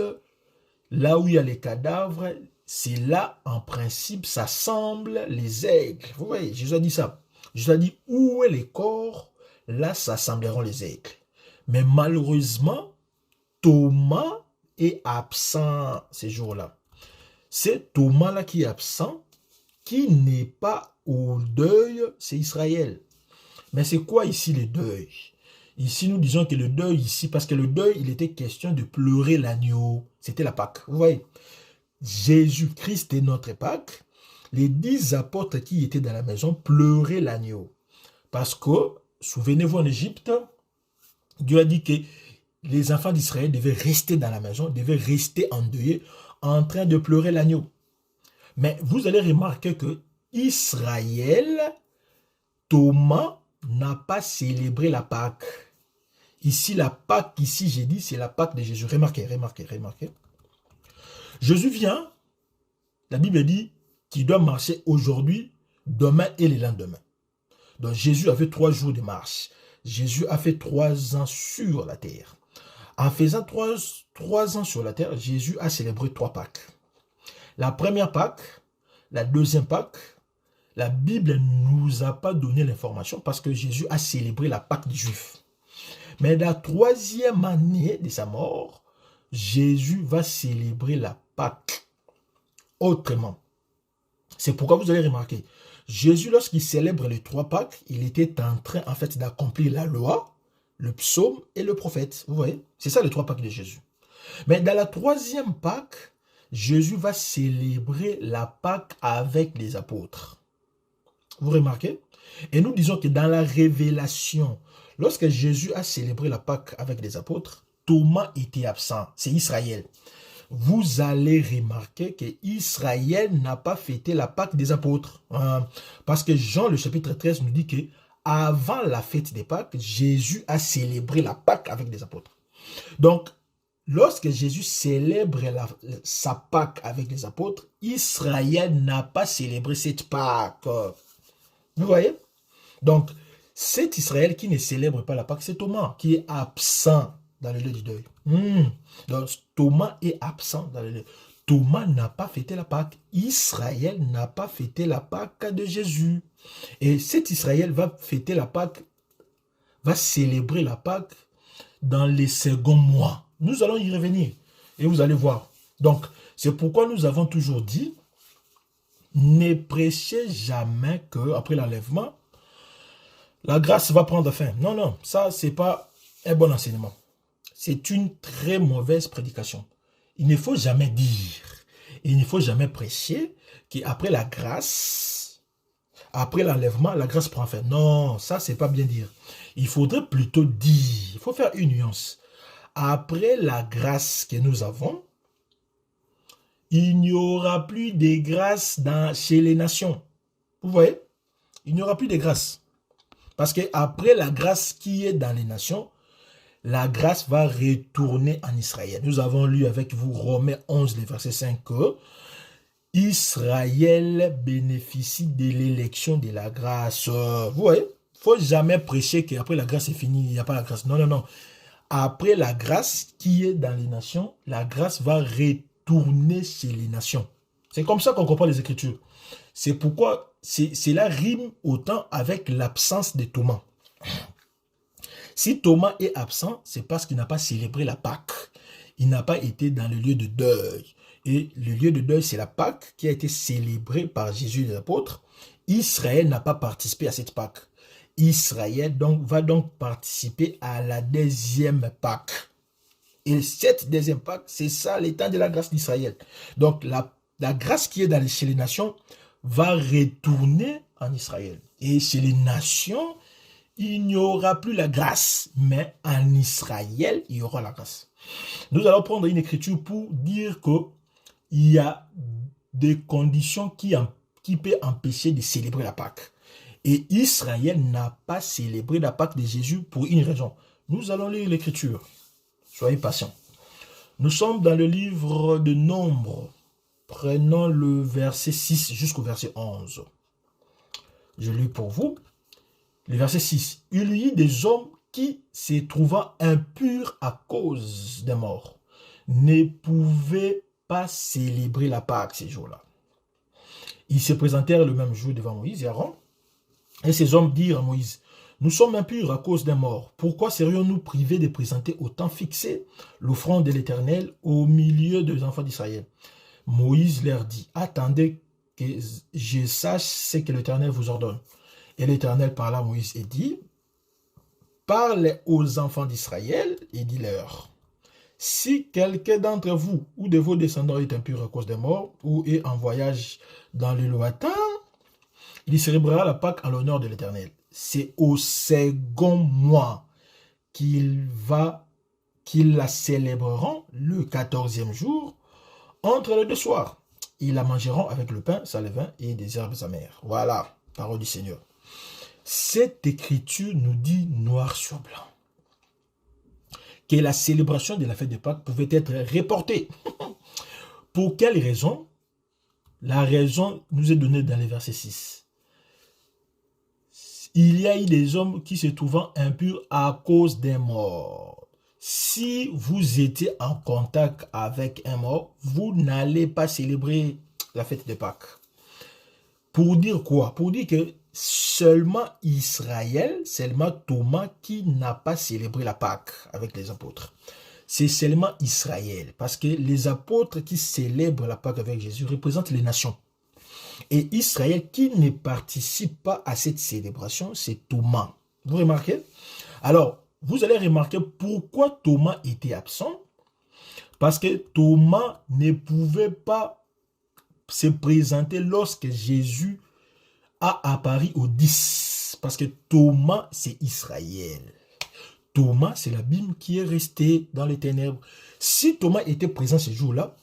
là où il y a les cadavres, c'est là, en principe, s'assemblent les aigles. Vous voyez, Jésus a dit ça. Jésus a dit, où est les corps, là s'assembleront les aigles. Mais malheureusement, Thomas est absent ces jours-là. C'est Thomas-là qui est absent, qui n'est pas au deuil, c'est Israël. Mais c'est quoi ici le deuil? Ici, nous disons que le deuil ici, parce que le deuil, il était question de pleurer l'agneau. C'était la Pâque. Vous voyez, Jésus-Christ est notre Pâque. Les 10 apôtres qui étaient dans la maison pleuraient l'agneau. Parce que, souvenez-vous, en Égypte, Dieu a dit que les enfants d'Israël devaient rester dans la maison, devaient rester endeuillés, en train de pleurer l'agneau. Mais vous allez remarquer que Israël, Thomas, n'a pas célébré la Pâque. Ici, la Pâque, ici, j'ai dit, c'est la Pâque de Jésus. Remarquez. Jésus vient, la Bible dit qu'il doit marcher aujourd'hui, demain et le lendemain. Donc, Jésus a fait 3 jours de marche. Jésus a fait 3 ans sur la terre. En faisant 3 ans sur la terre, Jésus a célébré 3 Pâques. La première Pâque, la deuxième Pâque, la Bible ne nous a pas donné l'information parce que Jésus a célébré la Pâque des Juifs. Mais la 3e année de sa mort, Jésus va célébrer la Pâque autrement. C'est pourquoi vous allez remarquer, Jésus, lorsqu'il célèbre les 3 Pâques, il était en train en fait d'accomplir la loi, le psaume et le prophète. Vous voyez, c'est ça les 3 Pâques de Jésus. Mais dans la 3e Pâque, Jésus va célébrer la Pâque avec les apôtres. Vous remarquez? Et nous disons que dans la révélation, lorsque Jésus a célébré la Pâque avec les apôtres, Thomas était absent. C'est Israël. Vous allez remarquer que Israël n'a pas fêté la Pâque des apôtres. Parce que Jean, le chapitre 13, nous dit que avant la fête des Pâques, Jésus a célébré la Pâque avec les apôtres. Donc, lorsque Jésus célèbre sa Pâque avec les apôtres, Israël n'a pas célébré cette Pâque. Vous voyez? Donc, cet Israël qui ne célèbre pas la Pâque, c'est Thomas qui est absent dans le lieu du deuil. Donc, Thomas est absent dans le lieu. Thomas n'a pas fêté la Pâque. Israël n'a pas fêté la Pâque de Jésus. Et cet Israël va fêter la Pâque, va célébrer la Pâque dans les seconds mois. Nous allons y revenir et vous allez voir. Donc, c'est pourquoi nous avons toujours dit, ne prêchez jamais que après l'enlèvement, la grâce va prendre fin. Non, ça, c'est pas un bon enseignement. C'est une très mauvaise prédication. Il ne faut jamais dire, il ne faut jamais prêcher qu'après la grâce, après l'enlèvement, la grâce prend fin. Non, ça, c'est pas bien dire. Il faudrait plutôt dire, il faut faire une nuance. Après la grâce que nous avons, il n'y aura plus de grâce chez les nations. Vous voyez? Il n'y aura plus de grâce. Parce qu'après la grâce qui est dans les nations, la grâce va retourner en Israël. Nous avons lu avec vous Romains 11, le verset 5, que Israël bénéficie de l'élection de la grâce. Vous voyez? Il ne faut jamais prêcher qu'après la grâce est finie, il n'y a pas la grâce. Non, non, non. Après la grâce qui est dans les nations, la grâce va retourner chez les nations. C'est comme ça qu'on comprend les Écritures. C'est pourquoi cela rime autant avec l'absence de Thomas. Si Thomas est absent, c'est parce qu'il n'a pas célébré la Pâque. Il n'a pas été dans le lieu de deuil. Et le lieu de deuil, c'est la Pâque qui a été célébrée par Jésus et les apôtres. Israël n'a pas participé à cette Pâque. Israël va donc participer à la deuxième Pâque. Et cette deuxième Pâque, c'est ça l'état de la grâce d'Israël. Donc la grâce qui est chez les nations va retourner en Israël. Et chez les nations, il n'y aura plus la grâce, mais en Israël, il y aura la grâce. Nous allons prendre une écriture pour dire qu'il y a des conditions qui peuvent empêcher de célébrer la Pâque. Et Israël n'a pas célébré la Pâque de Jésus pour une raison. Nous allons lire l'écriture. Soyez patients. Nous sommes dans le livre de Nombres. Prenons le verset 6 jusqu'au verset 11. Je lis pour vous. Le verset 6. Il y eut des hommes qui, se trouvant impurs à cause des morts, ne pouvaient pas célébrer la Pâque ces jours-là. Ils se présentèrent le même jour devant Moïse et Aaron. Et ces hommes dirent à Moïse, « Nous sommes impurs à cause des morts. Pourquoi serions-nous privés de présenter au temps fixé l'offrande de l'Éternel au milieu des enfants d'Israël ?» Moïse leur dit, « Attendez que je sache ce que l'Éternel vous ordonne. » Et l'Éternel parla à Moïse et dit, « Parle aux enfants d'Israël et dis-leur, si quelqu'un d'entre vous ou de vos descendants est impur à cause des morts ou est en voyage dans le lointain, il célébrera la Pâque en l'honneur de l'Éternel. C'est au second mois qu'ils la célébreront le 14e jour, entre les deux soirs. Ils la mangeront avec le pain, sans levain et des herbes amères. » Voilà, parole du Seigneur. Cette écriture nous dit noir sur blanc que la célébration de la fête de Pâques pouvait être reportée. Pour quelle raison? La raison nous est donnée dans le verset 6. Il y a eu des hommes qui se trouvant impurs à cause des morts. Si vous étiez en contact avec un mort, vous n'allez pas célébrer la fête de Pâques. Pour dire quoi? Pour dire que seulement Israël, seulement Thomas qui n'a pas célébré la Pâque avec les apôtres. C'est seulement Israël. Parce que les apôtres qui célèbrent la Pâque avec Jésus représentent les nations. Et Israël qui ne participe pas à cette célébration, c'est Thomas. Vous remarquez? Alors, vous allez remarquer pourquoi Thomas était absent. Parce que Thomas ne pouvait pas se présenter lorsque Jésus a apparu aux 10. Parce que Thomas, c'est Israël. Thomas, c'est la Bible qui est restée dans les ténèbres. Si Thomas était présent ce jour-là,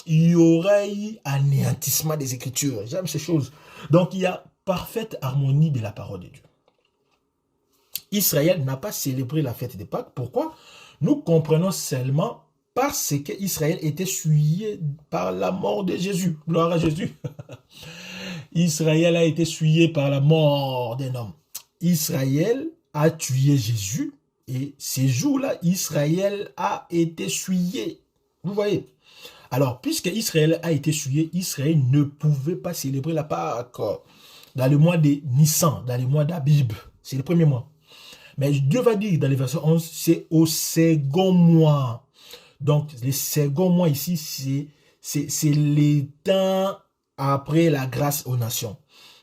il y aurait eu anéantissement des Écritures. J'aime ces choses. Donc, il y a parfaite harmonie de la parole de Dieu. Israël n'a pas célébré la fête de Pâques. Pourquoi? Nous comprenons seulement parce qu'Israël était souillé par la mort de Jésus. Gloire à Jésus. Israël a été souillé par la mort d'un homme. Israël a tué Jésus et ces jours-là, Israël a été souillé. Vous voyez? Alors, puisque Israël a été souillé, Israël ne pouvait pas célébrer la Pâque dans le mois de Nissan, dans le mois d'Abib. C'est le premier mois. Mais Dieu va dire dans le verset 11, c'est au second mois. Donc, le second mois ici, c'est les temps après la grâce aux nations.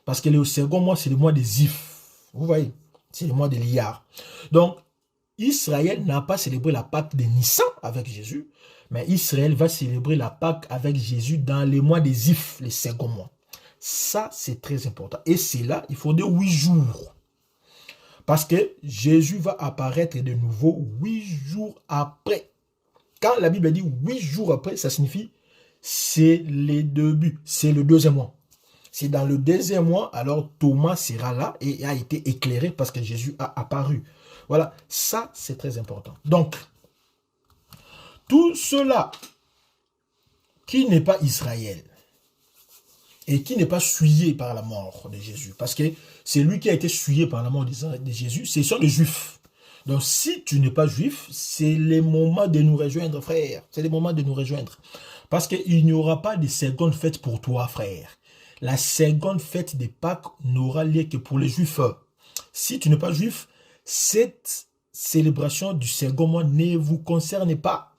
Parce que le second mois, c'est le mois des Ziph. Vous voyez? C'est le mois de l'Iyar. Donc, Israël n'a pas célébré la Pâque de Nissan avec Jésus, mais Israël va célébrer la Pâque avec Jésus dans les mois des Ifs, les seconds mois. Ça, c'est très important. Et c'est là, il faudrait 8 jours. Parce que Jésus va apparaître de nouveau 8 jours après. Quand la Bible dit 8 jours après, ça signifie c'est les débuts, c'est le deuxième mois. C'est dans le deuxième mois, alors Thomas sera là et a été éclairé parce que Jésus a apparu. Voilà, ça c'est très important. Donc, tout cela qui n'est pas Israël et qui n'est pas souillé par la mort de Jésus, parce que c'est lui qui a été souillé par la mort de Jésus, ce sont les Juifs. Donc, si tu n'es pas juif, c'est le moment de nous rejoindre, frère. C'est le moment de nous rejoindre. Parce qu'il n'y aura pas de seconde fête pour toi, frère. La seconde fête des Pâques n'aura lieu que pour les Juifs. Si tu n'es pas juif, cette célébration du second mois ne vous concerne pas.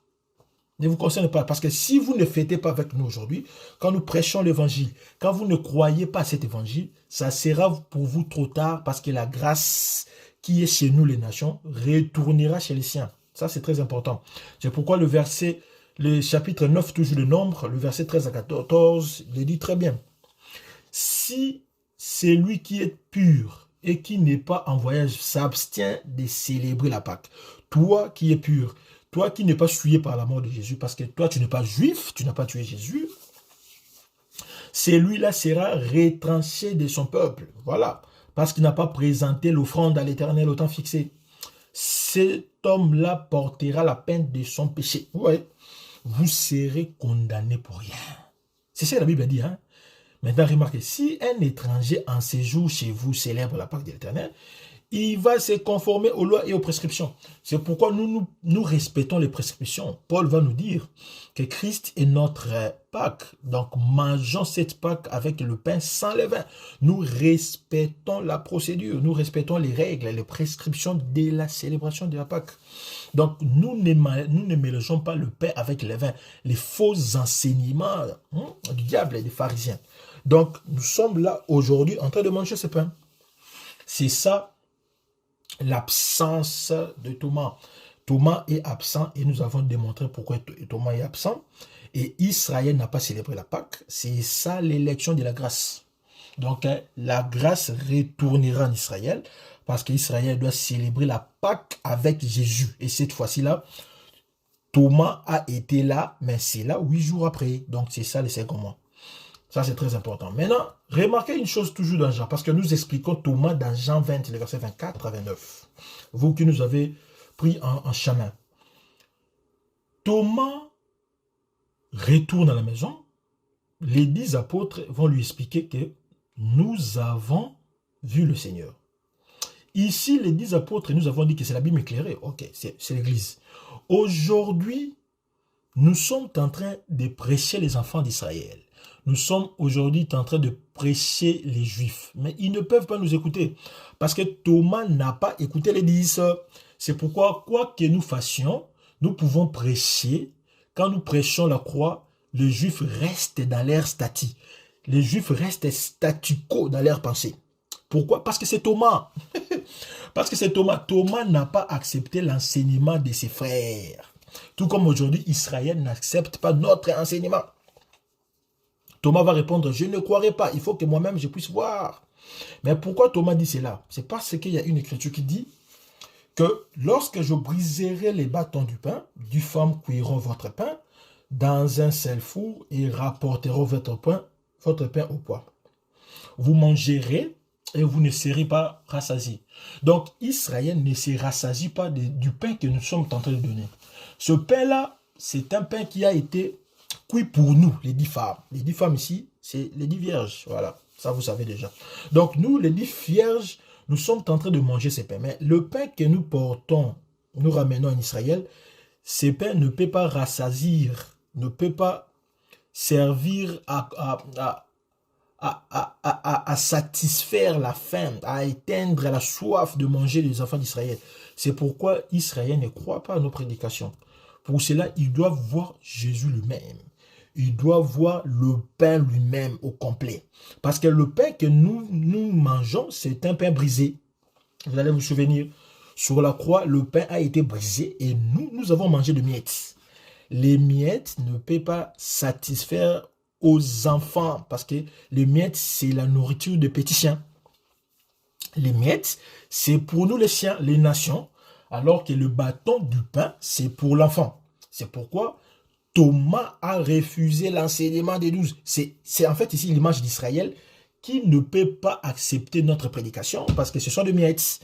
Ne vous concerne pas. Parce que si vous ne fêtez pas avec nous aujourd'hui, quand nous prêchons l'évangile, quand vous ne croyez pas à cet évangile, ça sera pour vous trop tard parce que la grâce qui est chez nous les nations retournera chez les siens. Ça, c'est très important. C'est pourquoi le chapitre 9, toujours de Nombre, le verset 13 à 14, il dit très bien. Si c'est lui qui est pur et qui n'est pas en voyage s'abstient de célébrer la Pâque, toi qui es pur, toi qui n'es pas souillé par la mort de Jésus, parce que toi tu n'es pas juif, tu n'as pas tué Jésus, celui-là sera retranché de son peuple. Voilà. Parce qu'il n'a pas présenté l'offrande à l'Éternel au temps fixé. Cet homme-là portera la peine de son péché. Ouais. Vous serez condamné pour rien. C'est ça que la Bible dit. Hein? Maintenant, remarquez, si un étranger en séjour chez vous célèbre la Pâque de l'Éternel, il va se conformer aux lois et aux prescriptions. C'est pourquoi nous respectons les prescriptions. Paul va nous dire que Christ est notre Pâque. Donc, mangeons cette Pâque avec le pain sans levain. Nous respectons la procédure, nous respectons les règles, les prescriptions de la célébration de la Pâque. Donc, nous ne mélangeons pas le pain avec le levain, les faux enseignements du diable et des pharisiens. Donc, nous sommes là aujourd'hui en train de manger ce pain. C'est ça l'absence de Thomas. Thomas est absent et nous avons démontré pourquoi Thomas est absent. Et Israël n'a pas célébré la Pâque. C'est ça l'élection de la grâce. Donc la grâce retournera en Israël parce qu'Israël doit célébrer la Pâque avec Jésus. Et cette fois-ci-là, Thomas a été là, mais c'est là 8 jours après. Donc c'est ça le second mois. Ça, c'est très important. Maintenant, remarquez une chose toujours dans Jean, parce que nous expliquons Thomas dans Jean 20, les versets 24 à 29. Vous qui nous avez pris en chemin. Thomas retourne à la maison. Les 10 apôtres vont lui expliquer que nous avons vu le Seigneur. Ici, les 10 apôtres, nous avons dit que c'est la Bible éclairée. Ok, c'est l'Église. Aujourd'hui, nous sommes en train de prêcher les enfants d'Israël. Nous sommes aujourd'hui en train de prêcher les Juifs. Mais ils ne peuvent pas nous écouter. Parce que Thomas n'a pas écouté les 10. C'est pourquoi, quoi que nous fassions, nous pouvons prêcher. Quand nous prêchons la croix, les Juifs restent dans leur statut. Les Juifs restent statu quo dans leur pensée. Pourquoi? Parce que c'est Thomas. Parce que c'est Thomas. Thomas n'a pas accepté l'enseignement de ses frères. Tout comme aujourd'hui, Israël n'accepte pas notre enseignement. Thomas va répondre, je ne croirai pas, il faut que moi-même je puisse voir. Mais pourquoi Thomas dit cela? C'est parce qu'il y a une écriture qui dit que lorsque je briserai les bâtons du pain, du femmes cuiront votre pain dans un seul four et rapporteront votre pain au poids. Vous mangerez et vous ne serez pas rassasiés. Donc Israël ne se rassasie pas du pain que nous sommes en train de donner. Ce pain-là, c'est un pain qui a été cuit pour nous, les 10 femmes. Les 10 femmes ici, c'est les 10 vierges. Voilà, ça vous savez déjà. Donc nous, les 10 vierges, nous sommes en train de manger ces pains. Mais le pain que nous portons, nous ramenons en Israël, ce pain ne peut pas rassasir, ne peut pas servir à satisfaire la faim, à éteindre la soif de manger les enfants d'Israël. C'est pourquoi Israël ne croit pas à nos prédications. Pour cela, ils doivent voir Jésus lui-même. Ils doivent voir le pain lui-même au complet. Parce que le pain que nous mangeons, c'est un pain brisé. Vous allez vous souvenir. Sur la croix, le pain a été brisé et nous avons mangé de miettes. Les miettes ne peuvent pas satisfaire aux enfants parce que les miettes, c'est la nourriture de petits chiens. Les miettes, c'est pour nous les chiens, les nations, alors que le bâton du pain, c'est pour l'enfant. C'est pourquoi Thomas a refusé l'enseignement des 12. C'est en fait ici l'image d'Israël qui ne peut pas accepter notre prédication parce que ce sont des miettes.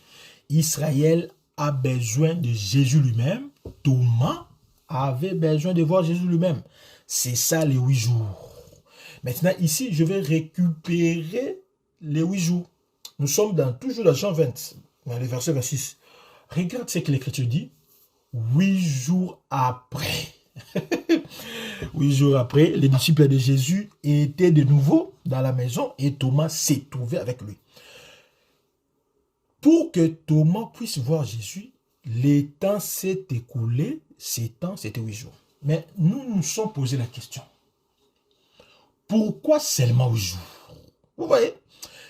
Israël a besoin de Jésus lui-même. Thomas avait besoin de voir Jésus lui-même. C'est ça les 8 jours. Maintenant ici, je vais récupérer les 8 jours. Nous sommes toujours dans Jean 20, dans le verset 26. Regarde ce que l'Écriture dit. 8 jours après. 8 jours après, les disciples de Jésus étaient de nouveau dans la maison et Thomas s'est trouvé avec lui. Pour que Thomas puisse voir Jésus, le temps s'est écoulé. Ces temps, c'était 8 jours. Mais nous nous sommes posé la question. Pourquoi seulement 8 jours? Vous voyez?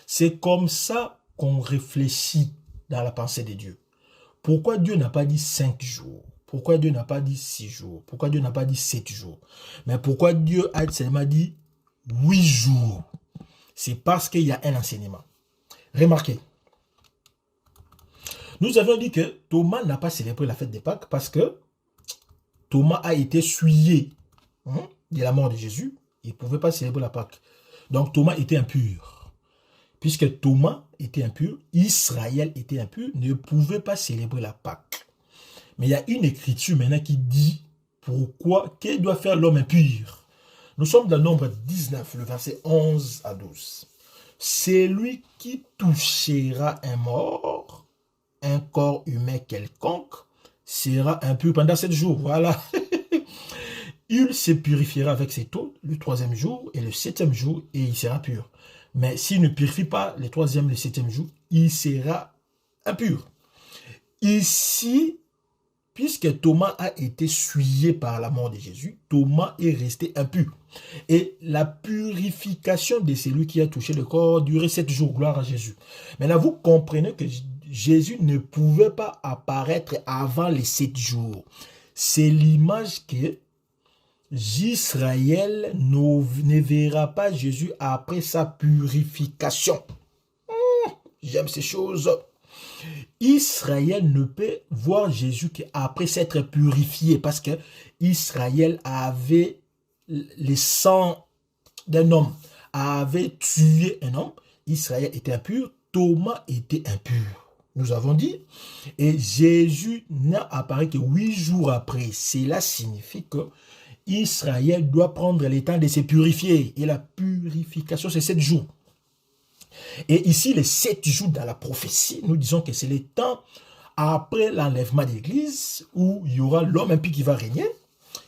C'est comme ça qu'on réfléchit dans la pensée de Dieu. Pourquoi Dieu n'a pas dit 5 jours? Pourquoi Dieu n'a pas dit 6 jours? Pourquoi Dieu n'a pas dit 7 jours? Mais pourquoi Dieu a seulement dit 8 jours? C'est parce qu'il y a un enseignement. Remarquez. Nous avons dit que Thomas n'a pas célébré la fête des Pâques parce que Thomas a été souillé de la mort de Jésus. Il ne pouvait pas célébrer la Pâque. Donc Thomas était impur. Puisque Thomas était impur, Israël était impur, ne pouvait pas célébrer la Pâque. Mais il y a une écriture maintenant qui dit pourquoi, qu'est-ce doit faire l'homme impur. Nous sommes dans Nombre 19, le verset 11 à 12. C'est lui qui touchera un mort, un corps humain quelconque, sera impur pendant 7 jours. Voilà. Il se purifiera avec cette eau le 3e jour et le 7e jour et il sera pur. Mais s'il ne purifie pas le 3e et le 7e jour, il sera impur. Ici, puisque Thomas a été souillé par la mort de Jésus, Thomas est resté impur. Et la purification de celui qui a touché le corps durait 7 jours, gloire à Jésus. Maintenant, vous comprenez que Jésus ne pouvait pas apparaître avant les 7 jours. C'est l'image que Israël ne verra pas Jésus après sa purification. J'aime ces choses. Israël ne peut voir Jésus qu'après s'être purifié parce que Israël avait le sang d'un homme, avait tué un homme. Israël était impur, Thomas était impur. Nous avons dit, et Jésus n'a apparu que 8 jours après. Cela signifie que Israël doit prendre le temps de se purifier. Et la purification, c'est 7 jours. Et ici, les 7 jours dans la prophétie, nous disons que c'est le temps après l'enlèvement de l'Église où il y aura l'homme impie qui va régner.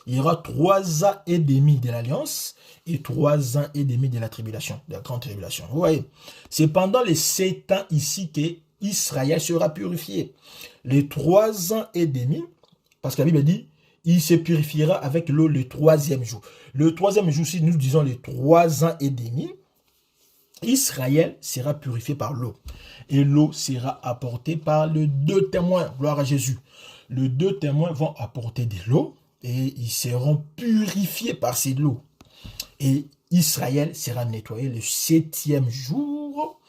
Il y aura 3 ans et demi de l'Alliance et 3 ans et demi de la tribulation, de la grande tribulation. Vous voyez, c'est pendant les 7 ans ici que Israël sera purifié. Les 3 ans et demi, parce que la Bible dit, il se purifiera avec l'eau le 3e jour. Le 3e jour, si nous disons les 3 ans et demi, Israël sera purifié par l'eau. Et l'eau sera apportée par les 2 témoins. Gloire à Jésus. Les 2 témoins vont apporter de l'eau et ils seront purifiés par cette eau. Et Israël sera nettoyé le 7e jour.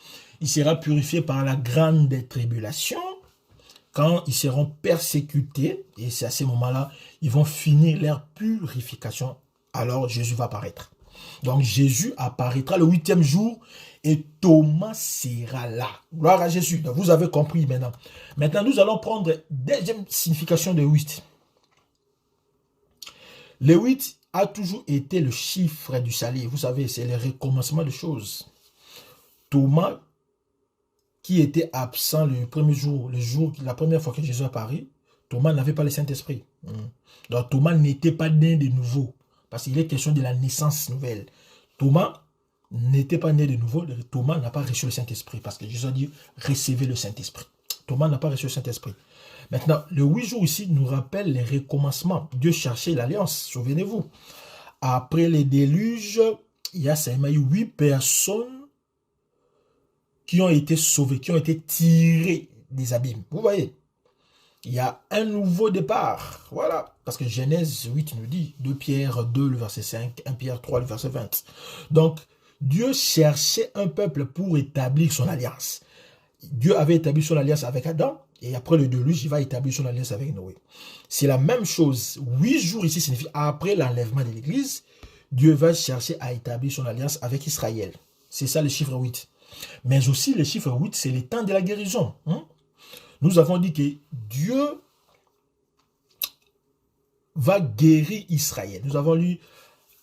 Il sera purifié par la grande tribulation. Quand ils seront persécutés, et c'est à ce moment-là, ils vont finir leur purification, alors Jésus va apparaître. Donc Jésus apparaîtra le 8e jour et Thomas sera là. Gloire à Jésus. Donc, vous avez compris maintenant. Maintenant, nous allons prendre deuxième signification de 8. Le 8 a toujours été le chiffre du salut. Vous savez, c'est le recommencement des choses. Thomas, qui était absent le premier jour, la première fois que Jésus apparut, Thomas n'avait pas le Saint-Esprit. Donc Thomas n'était pas né de nouveau. Parce qu'il est question de la naissance nouvelle. Thomas n'était pas né de nouveau. Thomas n'a pas reçu le Saint-Esprit. Parce que Jésus a dit, recevez le Saint-Esprit. Thomas n'a pas reçu le Saint-Esprit. Maintenant, le 8 jours ici nous rappelle les recommencements. Dieu cherchait l'alliance, souvenez-vous. Après les déluges, il y a seulement eu 8 personnes qui ont été sauvées, qui ont été tirées des abîmes. Vous voyez, Il y a un nouveau départ. Voilà. Parce que Genèse 8 nous dit, 2 Pierre 2, le verset 5, 1 Pierre 3, le verset 20. Donc, Dieu cherchait un peuple pour établir son alliance. Dieu avait établi son alliance avec Adam, et après le déluge, il va établir son alliance avec Noé. C'est la même chose. 8 jours ici signifie après l'enlèvement de l'Église, Dieu va chercher à établir son alliance avec Israël. C'est ça le chiffre 8. Mais aussi le chiffre 8, c'est le temps de la guérison. Nous avons dit que Dieu va guérir Israël. Nous avons lu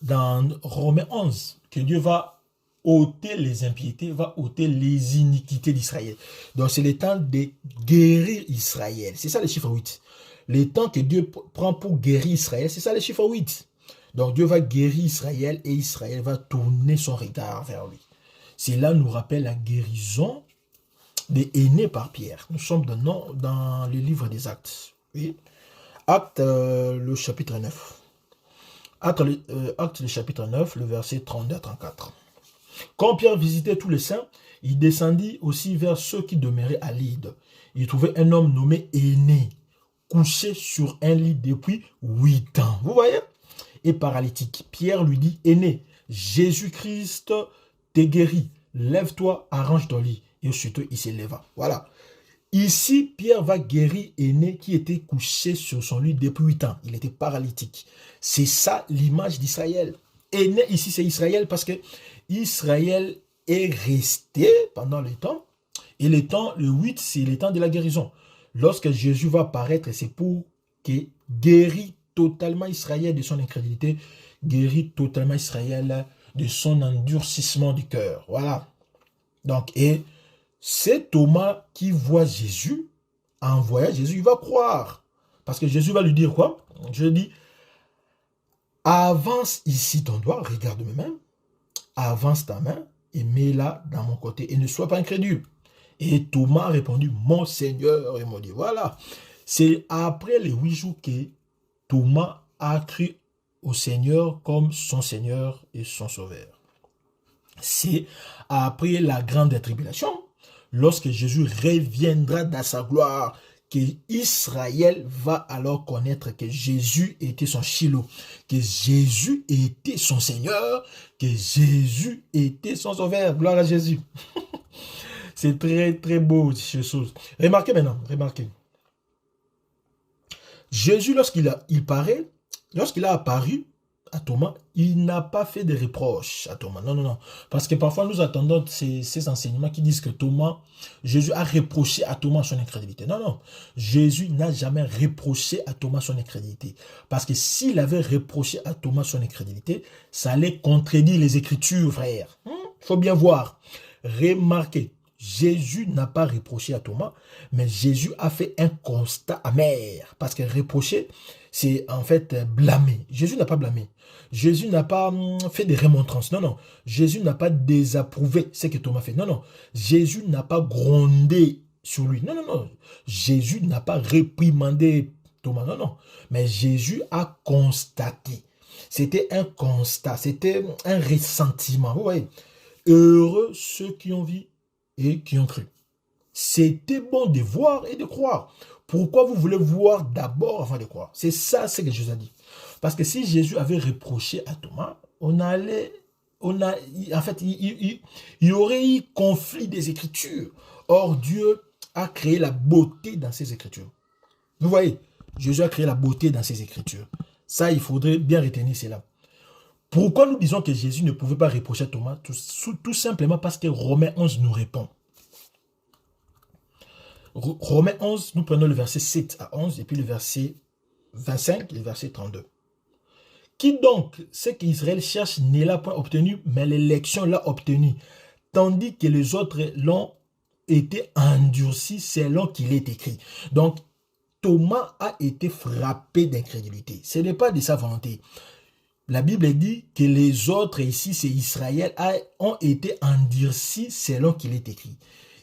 dans Romains 11 que Dieu va ôter les impiétés, va ôter les iniquités d'Israël. Donc c'est le temps de guérir Israël. C'est ça le chiffre 8. Le temps que Dieu prend pour guérir Israël, c'est ça le chiffre 8. Donc Dieu va guérir Israël et Israël va tourner son regard vers lui. Cela nous rappelle la guérison des aînés par Pierre. Nous sommes dans le livre des Actes. Oui. Actes, le chapitre 9. Actes, le chapitre 9, le verset 32 à 34. Quand Pierre visitait tous les saints, il descendit aussi vers ceux qui demeuraient à Lyde. Il trouvait un homme nommé Aîné, couché sur un lit depuis 8 ans. Vous voyez? Et paralytique. Pierre lui dit, Aîné, Jésus-Christ t'est guéri. Lève-toi, arrange ton lit. Et aussitôt, il se leva. Voilà. Ici, Pierre va guérir Aîné qui était couché sur son lit depuis 8 ans. Il était paralytique. C'est ça l'image d'Israël. Aîné ici, c'est Israël parce que Israël est resté pendant le temps. Et le temps, le 8, c'est le temps de la guérison. Lorsque Jésus va apparaître, c'est pour que guérit totalement Israël de son incrédulité, guérit totalement Israël de son endurcissement du cœur. Voilà. Donc, et c'est Thomas qui voit Jésus, en voyant Jésus, il va croire. Parce que Jésus va lui dire quoi? Je dis, avance ici ton doigt, regarde mes mains, avance ta main et mets-la dans mon côté et ne sois pas incrédule. Et Thomas a répondu, mon Seigneur, et m'a dit, voilà. C'est après les 8 jours que Thomas a cru au Seigneur comme son Seigneur et son Sauveur. C'est après la grande tribulation, lorsque Jésus reviendra dans sa gloire, que Israël va alors connaître que Jésus était son Shiloh, que Jésus était son Seigneur, que Jésus était son Sauveur. Gloire à Jésus. C'est très, très beau, ces choses. Remarquez maintenant, remarquez. Jésus, lorsqu'il a apparu à Thomas, il n'a pas fait de reproches à Thomas. Non, non, non. Parce que parfois, nous attendons ces enseignements qui disent que Jésus a reproché à Thomas son incrédulité. Non, non. Jésus n'a jamais reproché à Thomas son incrédulité. Parce que s'il avait reproché à Thomas son incrédulité, ça allait contredire les Écritures, frère. Il faut bien voir. Remarquez. Jésus n'a pas reproché à Thomas, mais Jésus a fait un constat amer. Parce que reprocher, c'est en fait blâmer. Jésus n'a pas blâmé. Jésus n'a pas fait des remontrances. Non, non. Jésus n'a pas désapprouvé ce que Thomas fait. Non, non. Jésus n'a pas grondé sur lui. Non, non, non. Jésus n'a pas réprimandé Thomas. Non, non. Mais Jésus a constaté. C'était un constat. C'était un ressentiment. Vous voyez. Heureux ceux qui ont vu et qui ont cru. C'était bon de voir et de croire. Pourquoi vous voulez voir d'abord avant de croire? C'est ça ce que Jésus a dit. Parce que si Jésus avait reproché à Thomas, il y aurait eu conflit des Écritures. Or, Dieu a créé la beauté dans ses Écritures. Vous voyez, Jésus a créé la beauté dans ses Écritures. Ça, il faudrait bien retenir cela. Pourquoi nous disons que Jésus ne pouvait pas reprocher à Thomas? Tout simplement parce que Romains 11 nous répond. Romains 11, nous prenons le verset 7 à 11 et puis le verset 25 et le verset 32. Qui donc, ce qu'Israël cherche, ne l'a pas obtenu, mais l'élection l'a obtenu, tandis que les autres l'ont été endurcis selon qu'il est écrit. Donc, Thomas a été frappé d'incrédulité. Ce n'est pas de sa volonté. La Bible dit que les autres, ici c'est Israël, ont été endurcis selon qu'il est écrit.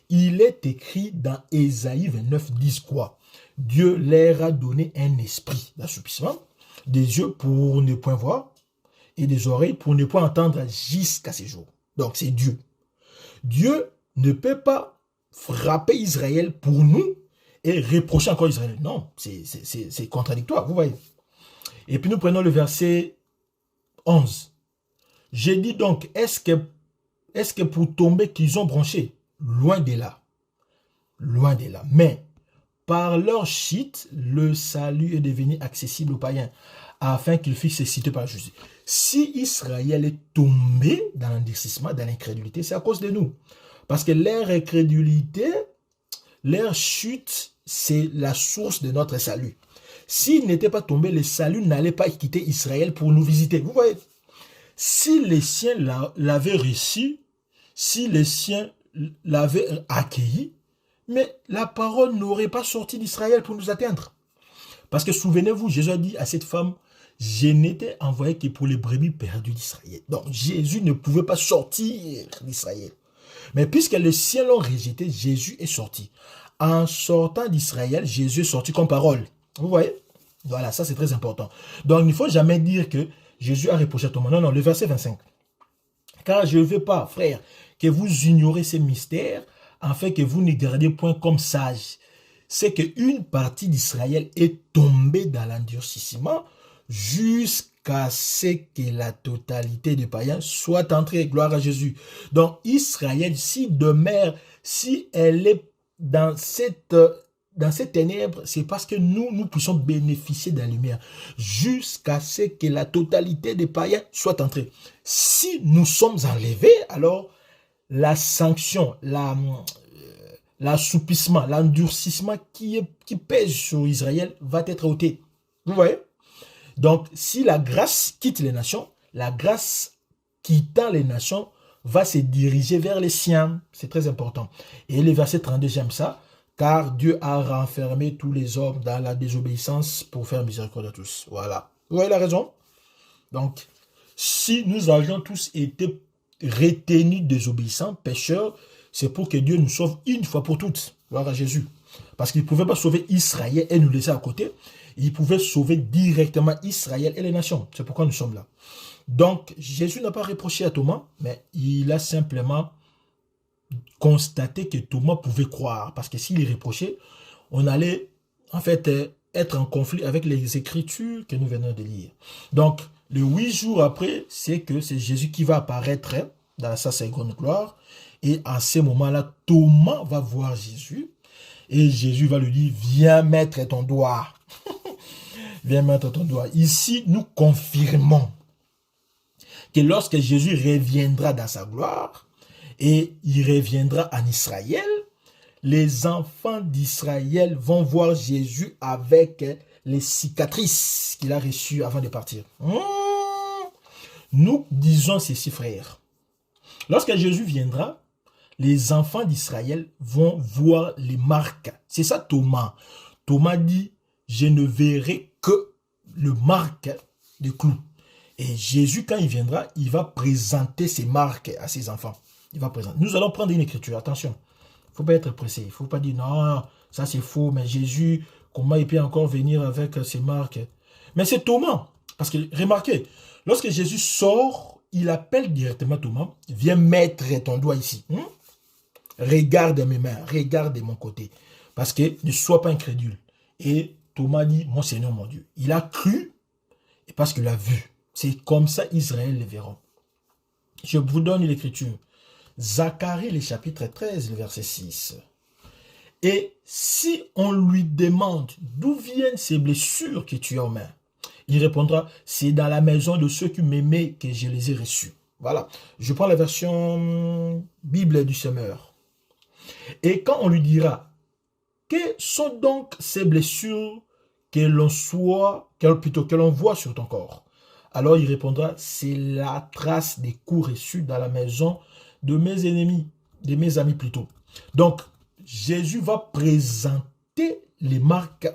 Il est écrit dans Ésaïe 29, 10 quoi? Dieu leur a donné un esprit d'assoupissement, des yeux pour ne point voir et des oreilles pour ne point entendre jusqu'à ces jours. Donc c'est Dieu. Dieu ne peut pas frapper Israël pour nous et reprocher encore Israël. Non, c'est contradictoire, vous voyez. Et puis nous prenons le verset 11. J'ai dit donc, est-ce que pour tomber qu'ils ont branché? Loin de là. Loin de là. Mais par leur chute, le salut est devenu accessible aux païens, afin qu'ils fussent cités par Jésus. Si Israël est tombé dans l'endurcissement, dans l'incrédulité, c'est à cause de nous. Parce que leur incrédulité, leur chute, c'est la source de notre salut. S'ils n'étaient pas tombés, le salut n'allait pas quitter Israël pour nous visiter. Vous voyez? Si les siens l'avaient reçu, si les siens l'avaient accueilli, mais la parole n'aurait pas sorti d'Israël pour nous atteindre. Parce que souvenez-vous, Jésus a dit à cette femme, je n'étais envoyé que pour les brebis perdues d'Israël. Donc Jésus ne pouvait pas sortir d'Israël. Mais puisque les siens l'ont rejeté, Jésus est sorti. En sortant d'Israël, Jésus est sorti comme parole. Vous voyez? Voilà, ça c'est très important. Donc il ne faut jamais dire que Jésus a reproché à Thomas. Non, non, le verset 25. Car je ne veux pas, frère, que vous ignorez ces mystères, afin que vous ne gardiez point comme sages. C'est qu'une partie d'Israël est tombée dans l'endurcissement jusqu'à ce que la totalité des païens soit entrée. Gloire à Jésus. Donc Israël, si demeure, si elle est dans cette ténèbres, c'est parce que nous puissions bénéficier de la lumière jusqu'à ce que la totalité des païens soit entrée. Si nous sommes enlevés, alors la sanction, l'assoupissement, l'endurcissement qui pèse sur Israël va être ôté. Vous voyez? Donc, si la grâce quitte les nations, la grâce quittant les nations va se diriger vers les siens. C'est très important. Et le verset 32, j'aime ça. Car Dieu a renfermé tous les hommes dans la désobéissance pour faire miséricorde à tous. Voilà. Vous voyez la raison? Donc, si nous avions tous été retenus désobéissants, pécheurs, c'est pour que Dieu nous sauve une fois pour toutes. Gloire à Jésus. Parce qu'il ne pouvait pas sauver Israël et nous laisser à côté. Il pouvait sauver directement Israël et les nations. C'est pourquoi nous sommes là. Donc, Jésus n'a pas reproché à Thomas, mais il a simplement constaté que Thomas pouvait croire. Parce que s'il est reproché, on allait en fait être en conflit avec les Écritures que nous venons de lire. Donc, les 8 jours après, c'est que c'est Jésus qui va apparaître dans sa seconde gloire. Et à ce moment-là, Thomas va voir Jésus. Et Jésus va lui dire, viens mettre ton doigt. Viens mettre ton doigt. Ici, nous confirmons que lorsque Jésus reviendra dans sa gloire, et il reviendra en Israël, les enfants d'Israël vont voir Jésus avec les cicatrices qu'il a reçues avant de partir. Nous disons ceci, frères. Lorsque Jésus viendra, les enfants d'Israël vont voir les marques. C'est ça Thomas. Thomas dit, je ne verrai que le marque de clous. Et Jésus, quand il viendra, il va présenter ces marques à ses enfants. Il va présenter. Nous allons prendre une écriture, attention. Il ne faut pas être pressé. Il ne faut pas dire, non, ça c'est faux, mais Jésus, comment il peut encore venir avec ces marques? Mais c'est Thomas. Parce que, remarquez, lorsque Jésus sort, il appelle directement Thomas, viens mettre ton doigt ici. Regarde mes mains, regarde mon côté. Parce que ne sois pas incrédule. Et Thomas dit, mon Seigneur, mon Dieu. Il a cru, et parce qu'il a vu. C'est comme ça Israël le verra. Je vous donne l'écriture. Zacharie, le chapitre 13, le verset 6. Et si on lui demande d'où viennent ces blessures que tu as aux mains, il répondra, c'est dans la maison de ceux qui m'aimaient que je les ai reçus. Voilà. Je prends la version Bible du Semeur. Et quand on lui dira, quelles sont donc ces blessures que l'on voit sur ton corps? Alors il répondra, c'est la trace des coups reçus dans la maison de mes ennemis, de mes amis plutôt. Donc, Jésus va présenter les marques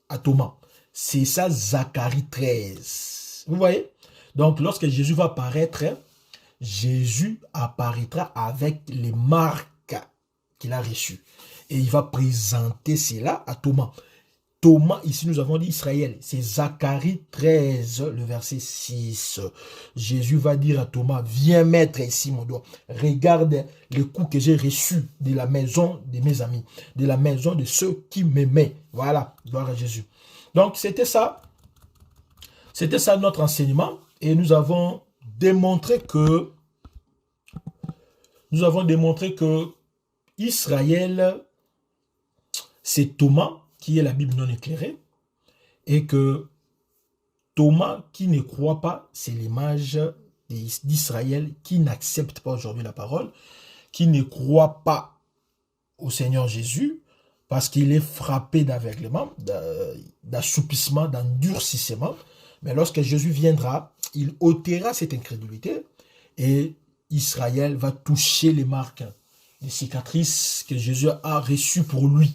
à Thomas. C'est ça Zacharie 13. Vous voyez? Donc, lorsque Jésus va apparaître, Jésus apparaîtra avec les marques qu'il a reçues. Et il va présenter cela à Thomas. Thomas, ici nous avons dit Israël, c'est Zacharie 13, le verset 6. Jésus va dire à Thomas, viens mettre ici mon doigt, regarde le coup que j'ai reçu de la maison de mes amis, de la maison de ceux qui m'aimaient. Voilà, gloire à Jésus. Donc c'était ça notre enseignement, et nous avons démontré que Israël, c'est Thomas, qui est la Bible non éclairée, et que Thomas, qui ne croit pas, c'est l'image d'Israël, qui n'accepte pas aujourd'hui la parole, qui ne croit pas au Seigneur Jésus, parce qu'il est frappé d'aveuglement, d'assoupissement, d'endurcissement. Mais lorsque Jésus viendra, il ôtera cette incrédulité, et Israël va toucher les marques, les cicatrices que Jésus a reçues pour lui,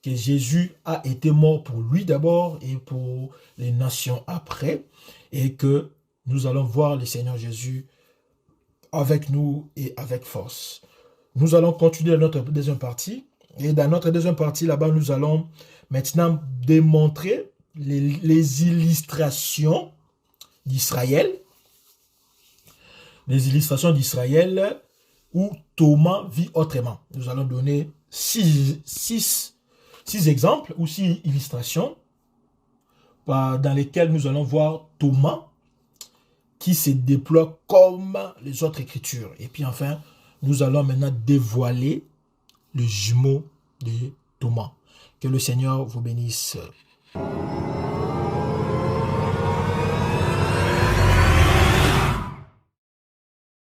que Jésus a été mort pour lui d'abord et pour les nations après, et que nous allons voir le Seigneur Jésus avec nous et avec force. Nous allons continuer notre deuxième partie, et dans notre deuxième partie, là-bas, nous allons maintenant démontrer les illustrations d'Israël, où Thomas vit autrement. Nous allons donner six exemples ou 6 illustrations dans lesquelles nous allons voir Thomas qui se déploie comme les autres écritures. Et puis enfin, nous allons maintenant dévoiler le jumeau de Thomas. Que le Seigneur vous bénisse.